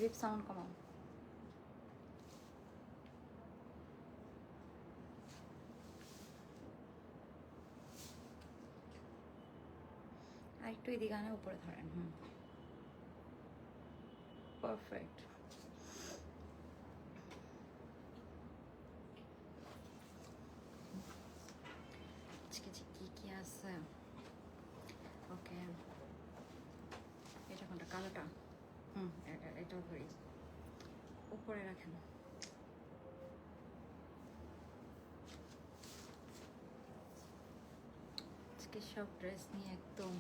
রিপ sound কমাও। আর একটু এদিকে আনে, উপরে ধরেন। পারফেক্ট। আজকে যে কি আছে। ওকে, এটা কোনটা? কালোটা? এটাও ধরি, উপরে রাখেন। আজকে সব ড্রেস নিয়ে একদম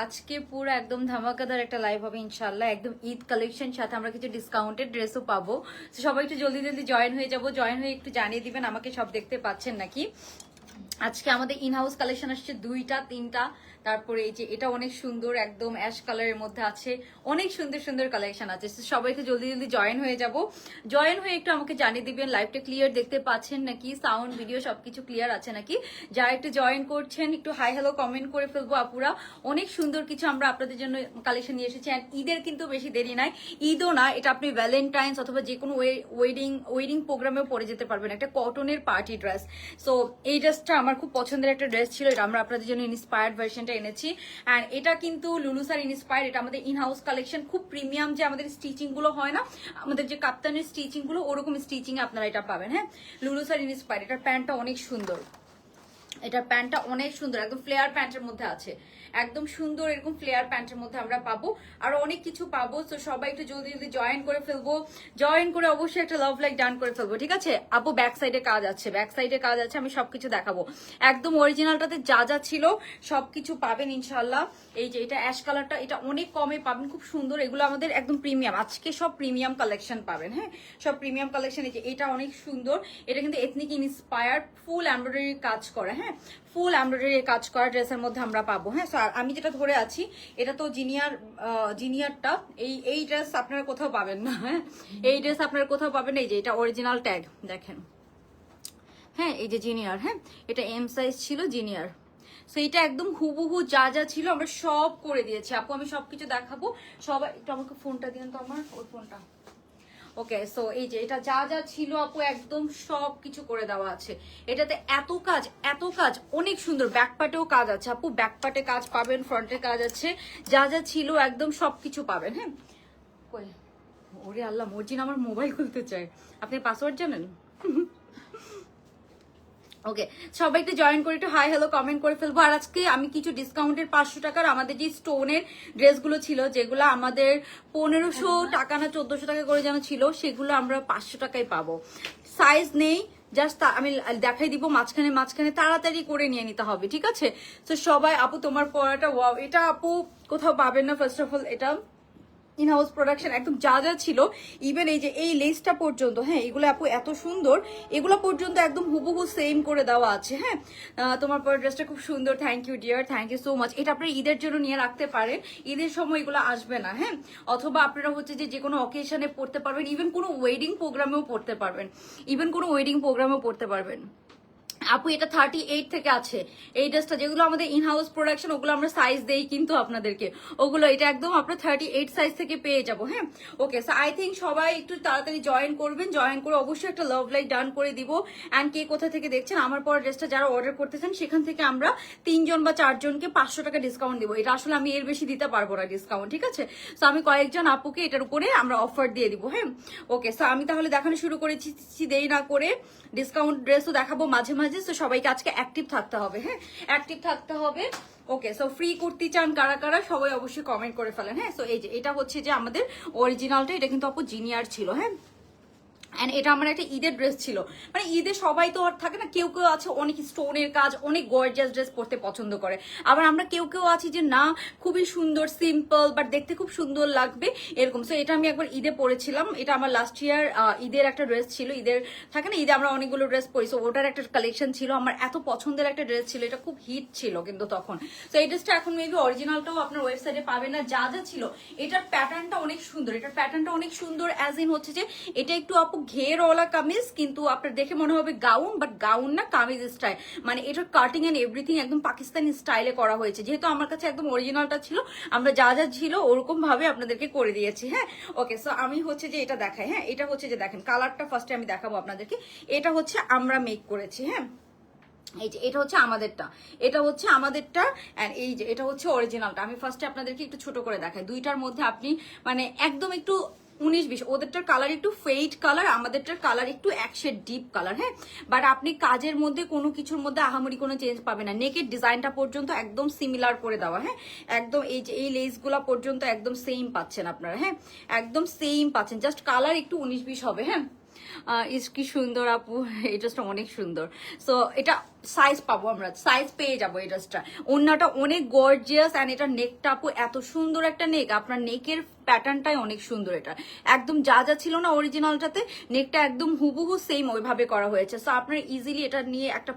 আজকে পুরো একদম ধামাকাদার একটা লাইভ হবে ইনশাআল্লাহ। একদম ঈদ কালেকশন, সাথে আমরা কিছু ডিসকাউন্টেড ড্রেসও পাবো। সবাই একটু জলদি জলদি জয়েন হয়ে যাবো। জয়েন হয়ে একটু জানিয়ে দিবেন আমাকে সব দেখতে পাচ্ছেন নাকি। আজকে আমাদের ইন হাউস কালেকশন আসছে 2টা 3টা। তারপরে এই যে এটা অনেক সুন্দর, একদম অ্যাশ কালারের মধ্যে আছে, অনেক সুন্দর সুন্দর কালেকশন আছে। সবাইকে জলদি জলদি জয়েন হয়ে যাব। জয়েন হয়ে একটু আমাকে জানিয়ে দিবেন লাইভটা ক্লিয়ার দেখতে পাচ্ছেন নাকি, সাউন্ড ভিডিও সবকিছু ক্লিয়ার আছে নাকি। যারা একটু জয়েন করছেন একটু হাই হ্যালো কমেন্ট করে ফেলবো আপুরা। অনেক সুন্দর কিছু আমরা আপনাদের জন্য কালেকশন নিয়ে এসেছি। অ্যান্ড ঈদের কিন্তু বেশি দেরি নাই, ঈদও না, এটা আপনি ভ্যালেন্টাইন্স অথবা যে কোনো ওয়েডিং প্রোগ্রামেও পরে যেতে পারবেন। একটা কটনের পার্টি ড্রেস। সো এই ড্রেসটা আমার খুব পছন্দের একটা ড্রেস ছিল, এটা আমরা আপনাদের জন্য ইন্সপায়ার্ড ভার্সনটা এনেছি। অ্যান্ড এটা কিন্তু লুলুসার ইন্সপায়ার্ড, এটা আমাদের ইন হাউস কালেকশন। খুব প্রিমিয়াম যে আমাদের স্টিচিং গুলো হয় না, আমাদের যে কাপ্তানের স্টিচিং গুলো, ওরকম স্টিচিং আপনারা এটা পাবেন। হ্যাঁ, লুলুসার ইন্সপায়ার্ড। এটার প্যান্টটা অনেক সুন্দর, এটার প্যান্টটা অনেক সুন্দর, একদম ফ্লেয়ার প্যান্টের মধ্যে আছে, একদম সুন্দর এরকম ফ্লেয়ার প্যান্টের মধ্যে আমরা পাবো। আর অনেক কিছু পাবো। তো সবাই একটু জলদি জলদি জয়েন করে ফেলবো। জয়েন করে অবশ্যই একটা লাভ লাইক ডান করে ফেলবো, ঠিক আছে আপু? ব্যাক সাইডে কাজ আছে, ব্যাক সাইডে কাজ আছে, আমি সবকিছু দেখাবো। একদম অরিজিনালটাতে যা যা ছিল সবকিছু পাবেন ইনশাল্লাহ। এই যে এটা অ্যাশ কালারটা, এটা অনেক কমে পাবেন, খুব সুন্দর। এগুলো আমাদের একদম প্রিমিয়াম, আজকে সব প্রিমিয়াম কালেকশন পাবেন। হ্যাঁ, সব প্রিমিয়াম কালেকশন। এই যে এটা অনেক সুন্দর, এটা কিন্তু এথনিক ইন্সপায়ার্ড, ফুল এমব্রয়ডারি কাজ করা। হ্যাঁ, ফুল এমব্রয়ডারি কাজ করা ড্রেসের মধ্যে আমরা পাবো। হ্যাঁ, আমি যেটা ধরে আছি এটা তো জিনিয়ারটা। এই ড্রেস আপনারা কোথাও পাবেন না। হ্যাঁ, এই ড্রেস আপনারা কোথাও পাবেন। এই যে এটা অরিজিনাল ট্যাগ দেখেন। হ্যাঁ, এই যে জিনিয়ার। হ্যাঁ, এটা এম সাইজ ছিল জিনিয়ার। সো এটা একদম হুবহু যা যা ছিল আমরা সব করে দিয়েছি আপু। আমি সবকিছু দেখাবো। সবাই একটু আমাকে ফোনটা দিন তো, আমার ওই ফোনটা। ওকে, সো এই যে এটা যা যা ছিল আপু একদম সব কিছু করে দেওয়া আছে। এটাতে এত কাজ, এত কাজ, অনেক সুন্দর। ব্যাক পার্টেও কাজ আছে আপু, ব্যাক পার্টে কাজ পাবেন, ফ্রন্টে কাজ আছে, যা যা ছিল একদম সবকিছু পাবেন। হ্যাঁ, কই ওরে আল্লাহ, মর্জিন আমার মোবাইল খুলতে চায়। আপনি পাসওয়ার্ড জানেন? ওকে, সবাই একটু জয়েন করে একটু হাই হ্যালো কমেন্ট করে ফেলবো। আর আজকে আমি কিছু ডিসকাউন্টের 500 টাকার আমাদের যে স্টোনের ড্রেসগুলো ছিল, যেগুলো আমাদের 1500 টাকা না 1400 টাকা করে যেন ছিল, সেগুলো আমরা 500 টাকায় পাবো। সাইজ নেই, জাস্ট আমি দেখাই দিব মাঝখানে মাঝখানে, তাড়াতাড়ি করে নিয়ে নিতে হবে, ঠিক আছে? তো সবাই আপু তোমার পরাটা ওয়াও, এটা আপু কোথাও পাবেন না। ফার্স্ট অফ অল এটা ইন হাউস প্রোডাকশন, একদম যা যা ছিল, ইভেন এই যে এই লেসটা পর্যন্ত। হ্যাঁ, এগুলো আপু এত সুন্দর, এগুলো পর্যন্ত একদম হুবহু সেম করে দেওয়া আছে। হ্যাঁ, তোমার পর ড্রেসটা খুব সুন্দর। Thank you dear, thank you so much. এটা আপনারা ঈদের জন্য নিয়ে রাখতে পারেন, ঈদের সময় এগুলো আসবে না। হ্যাঁ, অথবা আপনারা হচ্ছে যে কোনো অকেশনে পড়তে পারবেন, ইভেন কোনো ওয়েডিং প্রোগ্রামেও পড়তে পারবেন, ইভেন কোনো ওয়েডিং প্রোগ্রামেও পড়তে পারবেন আপু। এটা 38 থেকে আছে এই ড্রেসটা, যেগুলো আমাদের ইন হাউস প্রোডাকশন, ওগুলো আমরা সাইজ দেই কিন্তু আপনাদেরকে, ওগুলো এটা একদম আপনার 38 সাইজ থেকে পেয়ে যাবো। হ্যাঁ, ওকে, সো আই থিঙ্ক সবাই একটু তাড়াতাড়ি জয়েন করবেন। জয়েন করে অবশ্যই একটা লাভ লাইক ডান করে দিব। অ্যান্ড কে কোথা থেকে দেখছেন আমার পর ড্রেসটা যারা অর্ডার করতেছেন, সেখান থেকে আমরা 3 জন বা 4 জনকে 500 টাকা ডিসকাউন্ট দিব। এটা আসলে আমি এর বেশি দিতে পারবো না ডিসকাউন্ট, ঠিক আছে? সো আমি কয়েকজন আপুকে এটার উপরে আমরা অফার দিয়ে দিব। হ্যাঁ, ওকে, সো আমি তাহলে দেখানো শুরু করেছি দেরি না করে। ডিসকাউন্ট ড্রেসও দেখাবো মাঝে মাঝে। তো সবাইকে আজকে অ্যাক্টিভ থাকতে হবে। হ্যাঁ, অ্যাক্টিভ থাকতে হবে। ওকে, সো ফ্রি কুর্তি চান কারা কারা, সবাই অবশ্যই কমেন্ট করে ফেলেন। হ্যাঁ, সো এই যে এটা হচ্ছে যে আমাদের অরিজিনালটা, এটা কিন্তু আপু জিনিয়ার ছিল। হ্যাঁ, এন্ড এটা আমার একটা ঈদের ড্রেস ছিল। মানে ঈদে সবাই তো আর থাকে না, কেউ কেউ আছে অনেক স্টোনের কাজ, অনেক গর্জিয়াস ড্রেস পরতে পছন্দ করে। আবার আমরা কেউ কেউ আছি যে না, খুবই সুন্দর সিম্পল বাট দেখতে খুব সুন্দর লাগবে এরকম। সো এটা আমি একবার ঈদে পরেছিলাম, এটা আমার লাস্ট ইয়ার ঈদের একটা ড্রেস ছিল। ঈদের থাকে না, ঈদে আমরা অনেকগুলো ড্রেস পরি, সো ওটার একটা কালেকশন ছিল। আমার এত পছন্দের একটা ড্রেস ছিল, এটা খুব হিট ছিল কিন্তু তখন। তো এই ড্রেসটা এখন মেবি অরিজিনালটাও আপনার ওয়েবসাইটে পাবেন না। যা যা ছিল, এটার প্যাটার্নটা অনেক সুন্দর, এটার প্যাটার্নটা অনেক সুন্দর, অ্যাজ ইন হচ্ছে যে এটা একটু আপু ঘেরওয়ালা কামিজ, কিন্তু আপনার দেখে মনে হবে গাউন, বাট গাউন না, কামিজ স্টাইল। মানে এটার কাটিং এন্ড এভরিথিং একদম পাকিস্তানি স্টাইলে করা হয়েছে। যেহেতু আমার কাছে একদম অরিজিনালটা ছিল, আমরা যা যা ছিল ওরকম ভাবে আপনাদেরকে করে দিয়েছি। হ্যাঁ, ওকে। সো আমি হচ্ছে যে এটা দেখাই। হ্যাঁ, এটা হচ্ছে যে দেখেন কালারটা ফার্স্টে আমি দেখাবো আপনাদেরকে। এটা হচ্ছে আমরা মেক করেছি। হ্যাঁ, এই যে এটা হচ্ছে আমাদেরটা, এটা হচ্ছে আমাদেরটা, এন্ড এই যে এটা হচ্ছে অরিজিনালটা। আমি ফার্স্টে আপনাদেরকে একটু ছোট করে দেখাই। দুইটার মধ্যে আপনি মানে একদম একটু 19-20, ওদেরটার কালার একটু ফেড কালার, আমাদেরটার কালার একটু এক শেড ডিপ কালার। হ্যাঁ, বাট আপনি কাজের মধ্যে কোনো কিছুর মধ্যে আহামরি কোনো চেঞ্জ পাবেন না। নেকের ডিজাইনটা পর্যন্ত একদম সিমিলার করে দেওয়া। হ্যাঁ, একদম এই যে এই লেসগুলা পর্যন্ত একদম সেম পাচ্ছেন আপনারা। হ্যাঁ, একদম সেম পাচ্ছেন, জাস্ট কালার একটু 19-20 হবে। হ্যাঁ, ইস কি সুন্দর আপু, এই ড্রেসটা অনেক সুন্দর। সো এটা সাইজ পাবো, আমরা সাইজ পেয়ে যাবো এই ড্রেসটা। ওন্নাটা অনেক গর্জিয়াস, এন্ড এটা নেকটা আপু এত সুন্দর একটা নেক, আপনার নেকের প্যাটার্নটাই অনেক সুন্দর। এটা একদম যা যা ছিল না অরিজিনালটাতে, নেকটা একদম হুবহু সেম ওইভাবে করা হয়েছে। সো আপনার ইজিলি এটা নিয়ে একটা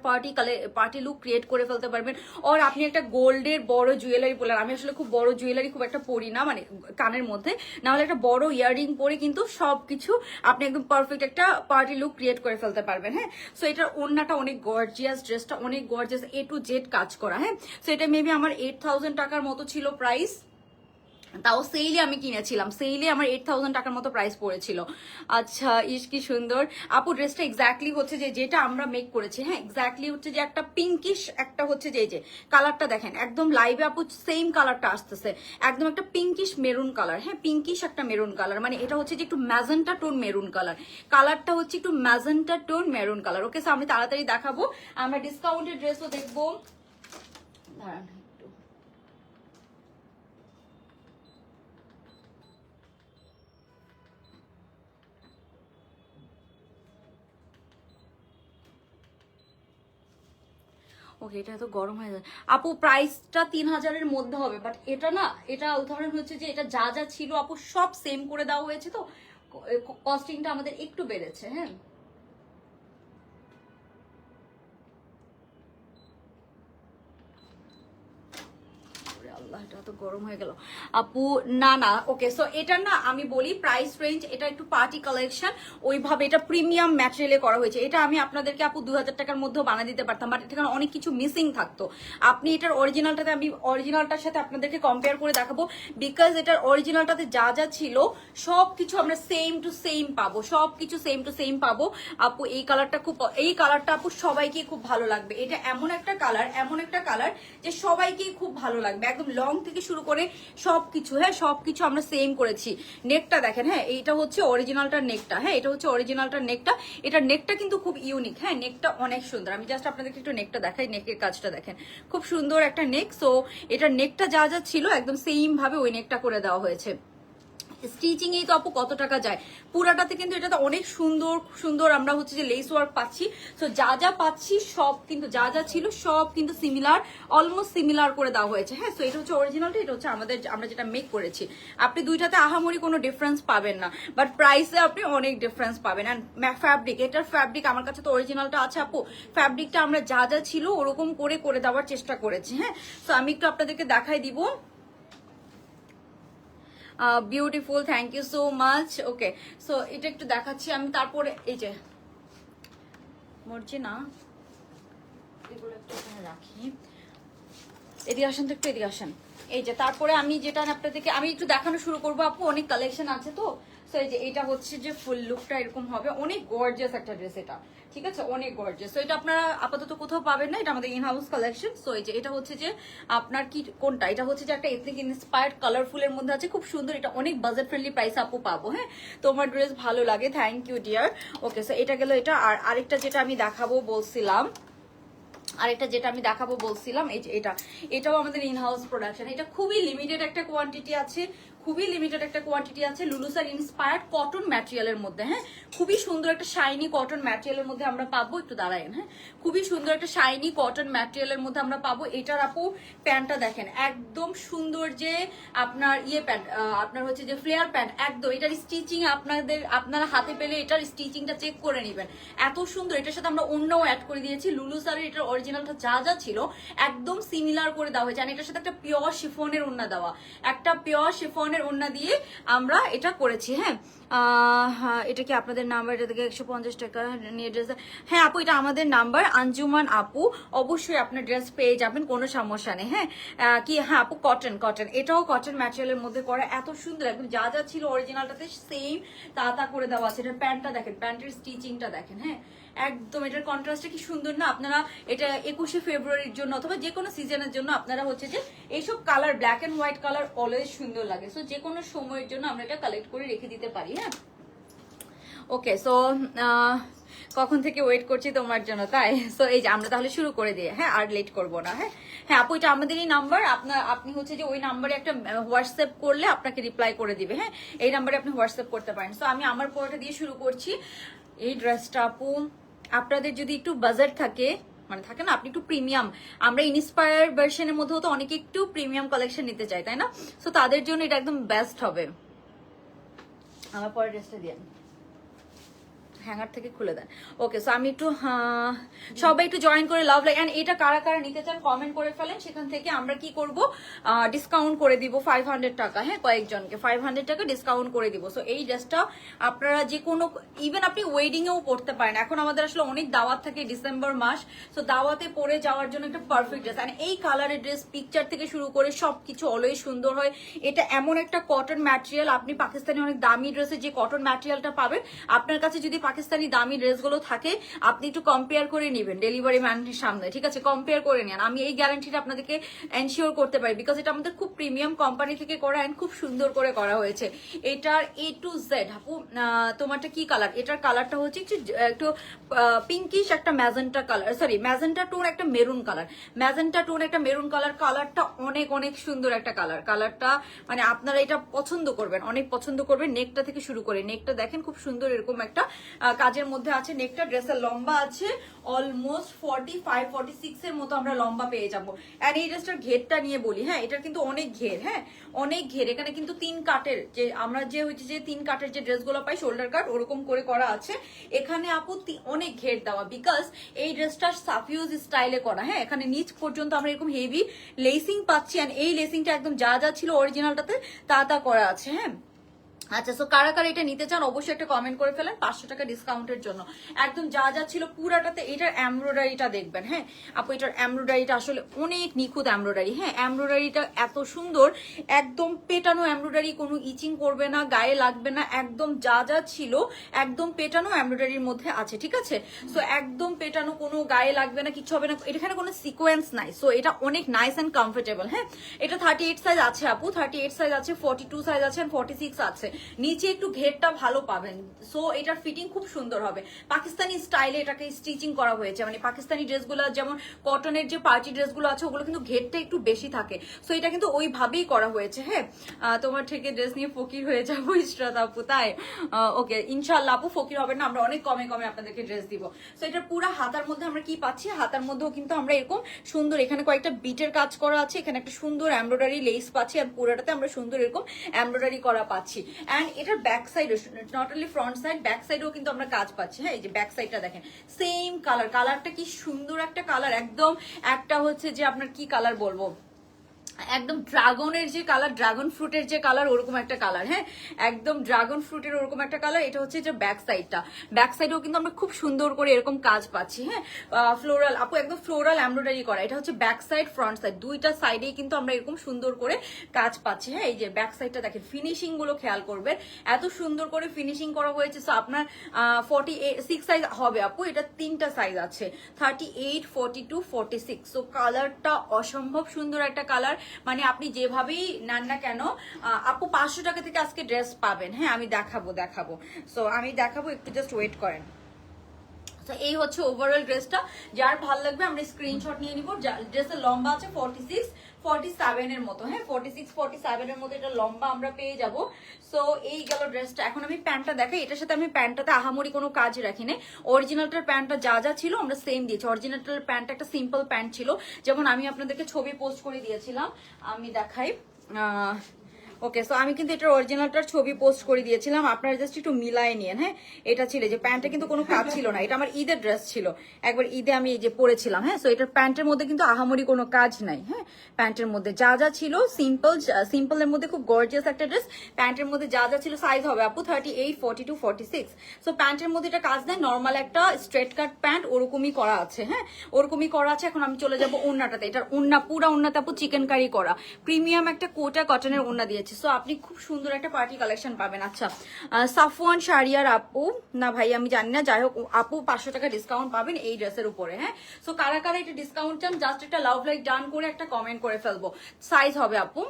পার্টি লুক ক্রিয়েট করে ফেলতে পারবেন। আর আপনি একটা গোল্ডের বড় জুয়েলারি পরলেন, আমি আসলে খুব বড় জুয়েলারি খুব একটা পরি না, মানে কানের মধ্যে, না হলে একটা বড় ইয়াররিং পরে কিন্তু সবকিছু আপনি একদম পারফেক্ট একটা পার্টি লুক ক্রিয়েট করে ফেলতে পারবেন। হ্যাঁ, সো এটার ওন্নাটা অনেক গর্জিয়াস, ড্রেসটা অনেক গর্জিয়াস, A to Z কাজ করা। হ্যাঁ, সো এটা মেবি আমার 8000 টাকার মতো ছিল প্রাইস, তাও সেইলে আমি কিনেছিলাম, সেইলে আমার 8000 টাকার মতো প্রাইস পড়েছিল। আচ্ছা, ইস কি সুন্দর আপু, ড্রেসটা এক্স্যাক্টলি হচ্ছে যে যেটা আমরা মেক করেছি। হ্যাঁ, এক্স্যাক্টলি হচ্ছে যে একটা পিঙ্কিশ, একটা হচ্ছে যে এই যে কালারটা দেখেন একদম লাইভে আপু সেম কালারটা আসতেছে, একদম একটা পিঙ্কিশ মেরুন কালার। হ্যাঁ, পিঙ্কিশ একটা মেরুন কালার, মানে এটা হচ্ছে যে একটু ম্যাজেন্টা টোন মেরুন কালার, কালারটা হচ্ছে একটু ম্যাজেন্টা টোন মেরুন কালার। ওকে, সো আমি তাড়াতাড়ি দেখাবো, আমরা ডিসকাউন্টেড ড্রেসও দেখবো। দাঁড়ান, ওকে, এটা এত গরম হয়ে যায় আপু। প্রাইসটা 3000-এর মধ্যে হবে, বাট এটা না, এটা উদাহরণ হচ্ছে যে এটা যা যা ছিল আপু সব সেম করে দেওয়া হয়েছে, তো কস্টিংটা আমাদের একটু বেড়েছে। হ্যাঁ, আল্লাহ, এটা তো গরম হয়ে গেল আপু। না না, ওকে। সো এটা না আমি বলি প্রাইস রেঞ্জ, এটা একটু পার্টি কালেকশন, ওইভাবে এটা প্রিমিয়াম ম্যাটেরিয়ালে করা হয়েছে। এটা আমি আপনাদেরকে আপু 2000 টাকার মধ্যেও বানিয়ে দিতে পারতাম, বাট এখানে অনেক কিছু মিসিং থাকতো। আপনি এটার অরিজিনালটাতে, আমি অরিজিনালটার সাথে আপনাদেরকে কম্পেয়ার করে দেখাবো, বিকজ এটার অরিজিনালটাতে যা যা ছিল সব কিছু আমরা সেম টু সেম পাবো, সব কিছু সেম টু সেম পাবো আপু। এই কালারটা খুব, এই কালারটা আপু সবাইকে খুব ভালো লাগবে। এটা এমন একটা কালার, এমন একটা কালার যে সবাইকেই খুব ভালো লাগবে, একদম লং থেকে শুরু করে সবকিছু। হ্যাঁ, সবকিছু আমরা সেম করেছি। নেকটা দেখেন, হ্যাঁ এইটা হচ্ছে অরিজিনালটার নেকটা। হ্যাঁ, এটা হচ্ছে অরিজিনালটার নেকটা, এটার নেকটা কিন্তু খুব ইউনিক। হ্যাঁ, নেকটা অনেক সুন্দর, আমি জাস্ট আপনাদেরকে একটু নেকটা দেখাই, নেকের কাজটা দেখেন, খুব সুন্দর একটা নেক। সো এটার নেকটা যা যা ছিল একদম সেম ভাবে ওই নেকটা করে দেওয়া হয়েছে। স্টিচিং এই তো আপু কত টাকা যায় পুরাটাতে, কিন্তু এটাতে অনেক সুন্দর সুন্দর আমরা হচ্ছে যে লেস ওয়ার্ক পাচ্ছি। তো যা যা পাচ্ছি সব কিন্তু যা যা ছিল সব কিন্তু সিমিলার, অলমোস্ট সিমিলার করে দেওয়া হয়েছে। হ্যাঁ, তো এটা হচ্ছে অরিজিনালটা, এটা হচ্ছে আমাদের আমরা যেটা মেক করেছি। আপনি দুইটাতে আহামরি কোনো ডিফারেন্স পাবেন না, বাট প্রাইসে আপনি অনেক ডিফারেন্স পাবেন। অ্যান্ড ফ্যাব্রিক, এটার ফ্যাব্রিক আমার কাছে তো অরিজিনালটা আছে আপু, ফ্যাব্রিকটা আমরা যা যা ছিল ওরকম করে করে দেওয়ার চেষ্টা করেছি। হ্যাঁ, তো আমি একটু আপনাদেরকে দেখাই দিব। Beautiful, thank you so much. Okay, so এটা একটু দেখাচ্ছি আমি, তারপরে এই যে মর্জি না, এগুলো একটু এখানে রাখি, এদিকে আসেন তো, একটু এদিকে আসেন। এই যে তারপরে আমি যেটা আপনাদেরকে আমি একটু দেখানো শুরু করবো আপু, অনেক কালেকশন আছে তো। সো এই যে এটা হচ্ছে যে ফুল লুকটা এরকম হবে, অনেক গর্জিয়াস একটা ড্রেস এটা, ঠিক আছে, অনেক গর্জিয়াস। সো এটা আপনারা আপাতত কোথাও পাবেন না, এটা আমাদের ইন হাউস কালেকশন। সো এই যে এটা হচ্ছে যে আপনার কি কোনটা, এটা হচ্ছে যে একটা এথনিক ইন্সপায়ার্ড কালারফুলের মধ্যে আছে, খুব সুন্দর। এটা অনেক বাজেট ফ্রেন্ডলি প্রাইস আপু পাবো। হ্যাঁ, তোমার ড্রেস ভালো লাগে, thank you dear. Okay, so এটা গেল এটা। আর আরেকটা যেটা আমি দেখাবো বলছিলাম, আরেকটা যেটা আমি দেখাবো বলছিলাম, এই যে এটাও আমাদের ইন হাউস প্রোডাকশন। এটা খুবই লিমিটেড একটা কোয়ান্টিটি আছে, খুবই লিমিটেড একটা কোয়ান্টিটি আছে, লুলুসার ইন্সপায়ার্ড কটন ম্যাটেরিয়ালের মধ্যে। হ্যাঁ, খুবই সুন্দর একটা শাইনি কটন ম্যাটেরিয়ালের মধ্যে আমরা পাবো, একটু দাঁড়ায়েন। হ্যাঁ, খুবই সুন্দর একটা শাইনি কটন ম্যাটেরিয়ালের মধ্যে আমরা পাবো। এটার আপু প্যান্টটা দেখেন, একদম সুন্দর যে আপনার ইয়ে প্যান্ট, আপনার হচ্ছে যে ফ্লেয়ার প্যান্ট, একদম এটার স্টিচিং আপনারা হাতে পেলে এটার স্টিচিংটা চেক করে নেবেন, এত সুন্দর। এটার সাথে আমরা অন্যও অ্যাড করে দিয়েছি, লুলুসারের এটার অরিজিনালটা যা যা ছিল একদম সিমিলার করে দেওয়া হয়েছে। আর এটার সাথে একটা পিওর শিফনের ওড়না দেওয়া, একটা পিওর শিফন শিফনের ওড়না দিয়ে আমরা এটা করেছি। হ্যাঁ এটা কি আপনাদের নাম্বার? এটা থেকে 150 টাকা নিয়ে ড্রেস। হ্যাঁ আপু এটা আমাদের নাম্বার, আঞ্জুমান আপু, অবশ্যই আপনার ড্রেস পেয়ে যাবেন, কোনো সমস্যা নেই। হ্যাঁ কি হ্যাঁ আপু কটন, এটাও কটন ম্যাটেরিয়ালের মধ্যে করা, এত সুন্দর একদম যা যা ছিল অরিজিনালটাতে সেম তা করে দেওয়া আছে। এটার প্যান্টটা দেখেন, প্যান্টের স্টিচিংটা দেখেন। হ্যাঁ একদম এটার কন্ট্রাস্টটা কি সুন্দর না। আপনারা এটা 21শে ফেব্রুয়ারির জন্য অথবা যে কোনো সিজনের জন্য আপনারা হচ্ছে যে এইসব colour, black and white colour always সুন্দর লাগে। সো যে কোনো সময়ের জন্য আমরা এটা কালেক্ট করে রেখে দিতে পারি। হ্যাঁ ওকে সো কখন থেকে ওয়েট করছি তোমার জন্য, তাই? সো এই যে আমরা তাহলে শুরু করে দিই। হ্যাঁ আর লেট করবো না। হ্যাঁ হ্যাঁ আপু এটা আমাদেরই নাম্বার, আপনি হচ্ছে যে ওই নাম্বারে একটা হোয়াটসঅ্যাপ করলে আপনাকে রিপ্লাই করে দিবে। হ্যাঁ এই নাম্বারে আপনি হোয়াটসঅ্যাপ করতে পারেন। সো আমি আমার পরোটা দিয়ে শুরু করছি। এই ড্রেসটা আপু আপনাদের যদি একটু বাজেট থাকে, মানে থাকে না আপনি একটু প্রিমিয়াম, আমরা ইন্সপায়ার ভার্সনের মধ্যেও তো অনেকে একটু প্রিমিয়াম কালেকশন নিতে চাই, তাই না? সো তাদের জন্য এটা একদম বেস্ট হবে। আমার পরের ড্রেসটা দিয়ে হ্যাঙ্গার থেকে খুলে দেন। ওকে সো আমি একটু সবাই একটু জয়েন করে লাভ লাইক এন্ড এটা কারা কারা নিতে চান কমেন্ট করে ফেলেন। সেখান থেকে আমরা কি করব, ডিসকাউন্ট করে দিব 500 টাকা। হ্যাঁ কয়েকজনকে 500 টাকা ডিসকাউন্ট করে দিব। সো এই ড্রেসটা আপনারা যে কোনো, ইভেন আপনি ওয়েডিং এও পড়তে পারেন। এখন আমাদের আসলে অনেক দাওয়াত থাকে ডিসেম্বর মাস, সো দাওয়াতে পরে যাওয়ার জন্য একটা পারফেক্ট ড্রেস। এন্ড এই কালারের ড্রেস পিকচার থেকে শুরু করে সবকিছু অলওয়েজ সুন্দর হয়। এটা এমন একটা কটন ম্যাটেরিয়াল, আপনি পাকিস্তানি অনেক দামি ড্রেসে যে কটন ম্যাটেরিয়ালটা পাবেন, আপনার কাছে যদি পাকিস্তানি দামি ড্রেসগুলো থাকে আপনি একটু কম্পেয়ার করে নেবেন ডেলিভারি ম্যানের সামনে, ঠিক আছে? কম্পেয়ার করে নেন, আমি এই গ্যারান্টিটা আপনাদেরকে এনশিওর করতে পারি, বিকজ এটা আমাদের খুব প্রিমিয়াম কোম্পানি থেকে করা এন্ড খুব সুন্দর করে করা হয়েছে। এটার A to Z আপু তোমারটা কি কালার? এটার কালারটা হচ্ছে একটু পিঙ্কিশ একটা magenta colour, sorry magenta tone একটা মেরুন কালার, ম্যাজেন্টা টোন একটা মেরুন কালার। কালারটা অনেক অনেক সুন্দর একটা কালার, কালারটা মানে আপনারা এটা পছন্দ করবেন, অনেক পছন্দ করবেন। নেকটা থেকে শুরু করে নেকটা দেখেন খুব সুন্দর এরকম একটা কাজের মধ্যে আছে নেকটা। ড্রেসের লম্বা আছে অলমোস্ট 45-46 এর মতো আমরা লম্বা পেয়ে যাবো। এন্ড এই ড্রেসটার ঘেরটা নিয়ে বলি, হ্যাঁ এটার কিন্তু অনেক ঘের, হ্যাঁ অনেক ঘের। এখানে কিন্তু 3 কাটের, যে আমরা যে হচ্ছে যে 3 কাটের যে ড্রেসগুলো পাই শোল্ডার কাট ওরকম করে করা আছে। এখানে আপু অনেক ঘের দেওয়া, বিকজ এই ড্রেসটা সাফিউজ স্টাইলে করা। হ্যাঁ এখানে নিচ পর্যন্ত আমরা এরকম হেভি লেসিং পাচ্ছি, এন্ড এই লেসিংটা একদম যা যা ছিল অরিজিনালটাতে তা করা আছে। হ্যাঁ আচ্ছা সো কারা কারা এটা নিতে চান অবশ্যই একটা কমেন্ট করে ফেলেন 500 টাকা ডিসকাউন্টের জন্য। একদম যা যা ছিল পুরাটাতে। এটার এমব্রয়ডারিটা দেখবেন, হ্যাঁ আপু এটার এমব্রয়ডারিটা আসলে অনেক নিখুঁত এমব্রয়ডারি। হ্যাঁ এমব্রয়ডারিটা এত সুন্দর, একদম পেটানো এমব্রয়ডারি, কোনো ইচিং করবে না, গায়ে লাগবে না, একদম যা যা ছিল একদম পেটানো এমব্রয়ডারির মধ্যে আছে, ঠিক আছে? সো একদম পেটানো, কোনো গায়ে লাগবে না, কিছু হবে না, এখানে কোনো সিকোয়েন্স নাই। সো এটা অনেক নাইস এন্ড কমফোর্টেবল। হ্যাঁ এটা 38 সাইজ আছে আপু, 38 সাইজ আছে, 42 সাইজ আছে, 46 আছে। নিচে একটু ঘেরটা ভালো পাবেন। সো এটার ফিটিং খুব সুন্দর হবে, পাকিস্তানি স্টাইলে এটাকে স্টিচিং করা হয়েছে। মানে পাকিস্তানি ড্রেসগুলো যেমন কটনের যে পার্টি ড্রেসগুলো আছে ওগুলো কিন্তু ঘেরটা একটু বেশি থাকে, সো এটা কিন্তু ওইভাবেই করা হয়েছে। হ্যাঁ তোমার থেকে ড্রেস নিয়ে ফকির হয়ে যাবো ইশরাত আপু, তাই? ওকে ইনশাল্লাহ আপু ফকির হবে না, আমরা অনেক কমে কমে আপনাদেরকে ড্রেস দিব। সো এটার পুরো হাতার মধ্যে আমরা কি পাচ্ছি, হাতার মধ্যেও কিন্তু আমরা এরকম সুন্দর, এখানে কয়েকটা বিটের কাজ করা আছে, এখানে একটা সুন্দর এমব্রয়ডারি লেস পাচ্ছি, আর পুরোটাতে আমরা সুন্দর এরকম এমব্রয়ডারি করা পাচ্ছি। এন্ড এটার back side, not only front side, back সাইডেও কিন্তু আমরা কাজ পাচ্ছি। হ্যাঁ এই যে ব্যাক সাইডটা দেখেন সেম কালার, কালারটা কি সুন্দর একটা কালার, একদম একটা হচ্ছে যে আপনার কি কালার বলবো, একদম ড্রাগনের যে কালার, ড্রাগন ফ্রুটের যে কালার ওরকম একটা কালার। হ্যাঁ একদম ড্রাগন ফ্রুটের ওরকম একটা কালার। এটা হচ্ছে যে ব্যাক সাইডটা, ব্যাক সাইডেও কিন্তু আমরা খুব সুন্দর করে এরকম কাজ পাচ্ছি। হ্যাঁ ফ্লোরাল আপু, একদম ফ্লোরাল এমব্রয়ডারি করা। এটা হচ্ছে ব্যাক সাইড, ফ্রন্ট সাইড দুইটা সাইডেই কিন্তু আমরা এরকম সুন্দর করে কাজ পাচ্ছি। হ্যাঁ এই যে ব্যাক সাইডটা দেখেন, ফিনিশিং গুলো খেয়াল করবেন, এত সুন্দর করে ফিনিশিং করা হয়েছে। সো আপনার 46 সাইজ হবে আপু, এটা 3টা সাইজ আছে, 38, 42, 46। সো কালারটা অসম্ভব সুন্দর একটা কালার, মানে আপনি যেভাবেই নেন না কেন আপু 500 টাকা থেকে আজকে ড্রেস পাবেন। হ্যাঁ আমি দেখাবো। সো আমি দেখাবো, একটু জাস্ট ওয়েট করেন। তো এই হচ্ছে ওভারঅল ড্রেসটা, যার ভালো লাগবে আমরা স্ক্রিনশট নিয়ে নিব। ড্রেসের লম্বা আছে 46-47 এর মতো। হ্যাঁ 46-47 এর মতো এটা লম্বা আমরা পেয়ে যাব। সো এই গেল ড্রেসটা। এখন আমি প্যান্টটা দেখাই, এটার সাথে আমি প্যান্টটাতে আহামরি কোনো কাজ রাখিনি, অরিজিনালটার প্যান্টটা যা যা ছিল আমরা সেম দিয়েছি। অরিজিনালটার প্যান্টটা একটা সিম্পল প্যান্ট ছিল, যেমন আমি আপনাদেরকে ছবি পোস্ট করে দিয়েছিলাম। আমি দেখাই ওকে, সো আমি কিন্তু এটার অরিজিনালটার ছবি পোস্ট করে দিয়েছিলাম, আপনারা জাস্ট একটু মিলায় নিয়েন। হ্যাঁ, এটা ছিল যে প্যান্টটা কিন্তু কোনো কাজ ছিল না, এটা আমার ঈদের ড্রেস ছিল, একবার ঈদে আমি এই যে পরেছিলাম। হ্যাঁ, সো এটার প্যান্টের মধ্যে কিন্তু আহামরি কোনো কাজ নাই। হ্যাঁ, প্যান্টের মধ্যে যা যা ছিল সিম্পলের মধ্যে খুব গর্জিয়াস একটা ড্রেস। প্যান্টের মধ্যে যা যা ছিল সাইজ হবে আপু 38, 42, 46। সো প্যান্টের মধ্যে এটা কাজ নেই, নর্মাল একটা স্ট্রেট কাট প্যান্ট ওরকমই করা আছে। হ্যাঁ, ওরকমই করা আছে। এখন আমি চলে যাবো ওড়নাটাতে। এটার ওড়না পুরা ওড়নাতে আপু চিকেন কারি করা, প্রিমিয়াম একটা কোটা কটনের ওড়না দিয়েছে। সো আপনি খুব সুন্দর একটা পার্টি কালেকশন পাবেন। আচ্ছা, সাফওয়ান শারিয়ার আপু, না ভাই আমি জানি না, যাই হোক আপু 500 টাকা ডিসকাউন্ট পাবেন এই ড্রেসের উপরে। হ্যাঁ, সো কারা কারা এটা ডিসকাউন্ট চান জাস্ট একটা লাভ লাইক ডান করে একটা কমেন্ট করে ফেলবো। সাইজ হবে আপু,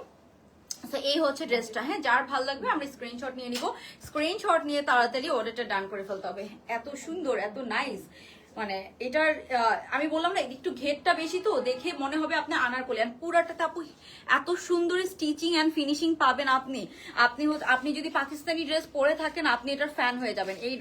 তো এই হচ্ছে ড্রেসটা। হ্যাঁ, যার ভালো লাগবে আমরা স্ক্রিনশট নিয়ে নিব, স্ক্রিনশট নিয়ে তাড়াতাড়ি অর্ডারটা ডান করে ফেলতে হবে। এত সুন্দর, এত নাইস, মানে এটার আমি বললাম না একটু ঘেরটা বেশি, তো দেখে মনে হবে আপনি আনারকলি। আর পুরাটাতে আপু এত সুন্দর স্টিচিং এন্ড ফিনিশিং পাবেন আপনি। আপনি যদি পাকিস্তানি ড্রেস পরে থাকেন আপনি এটার ফ্যান হয়ে যাবেন। এই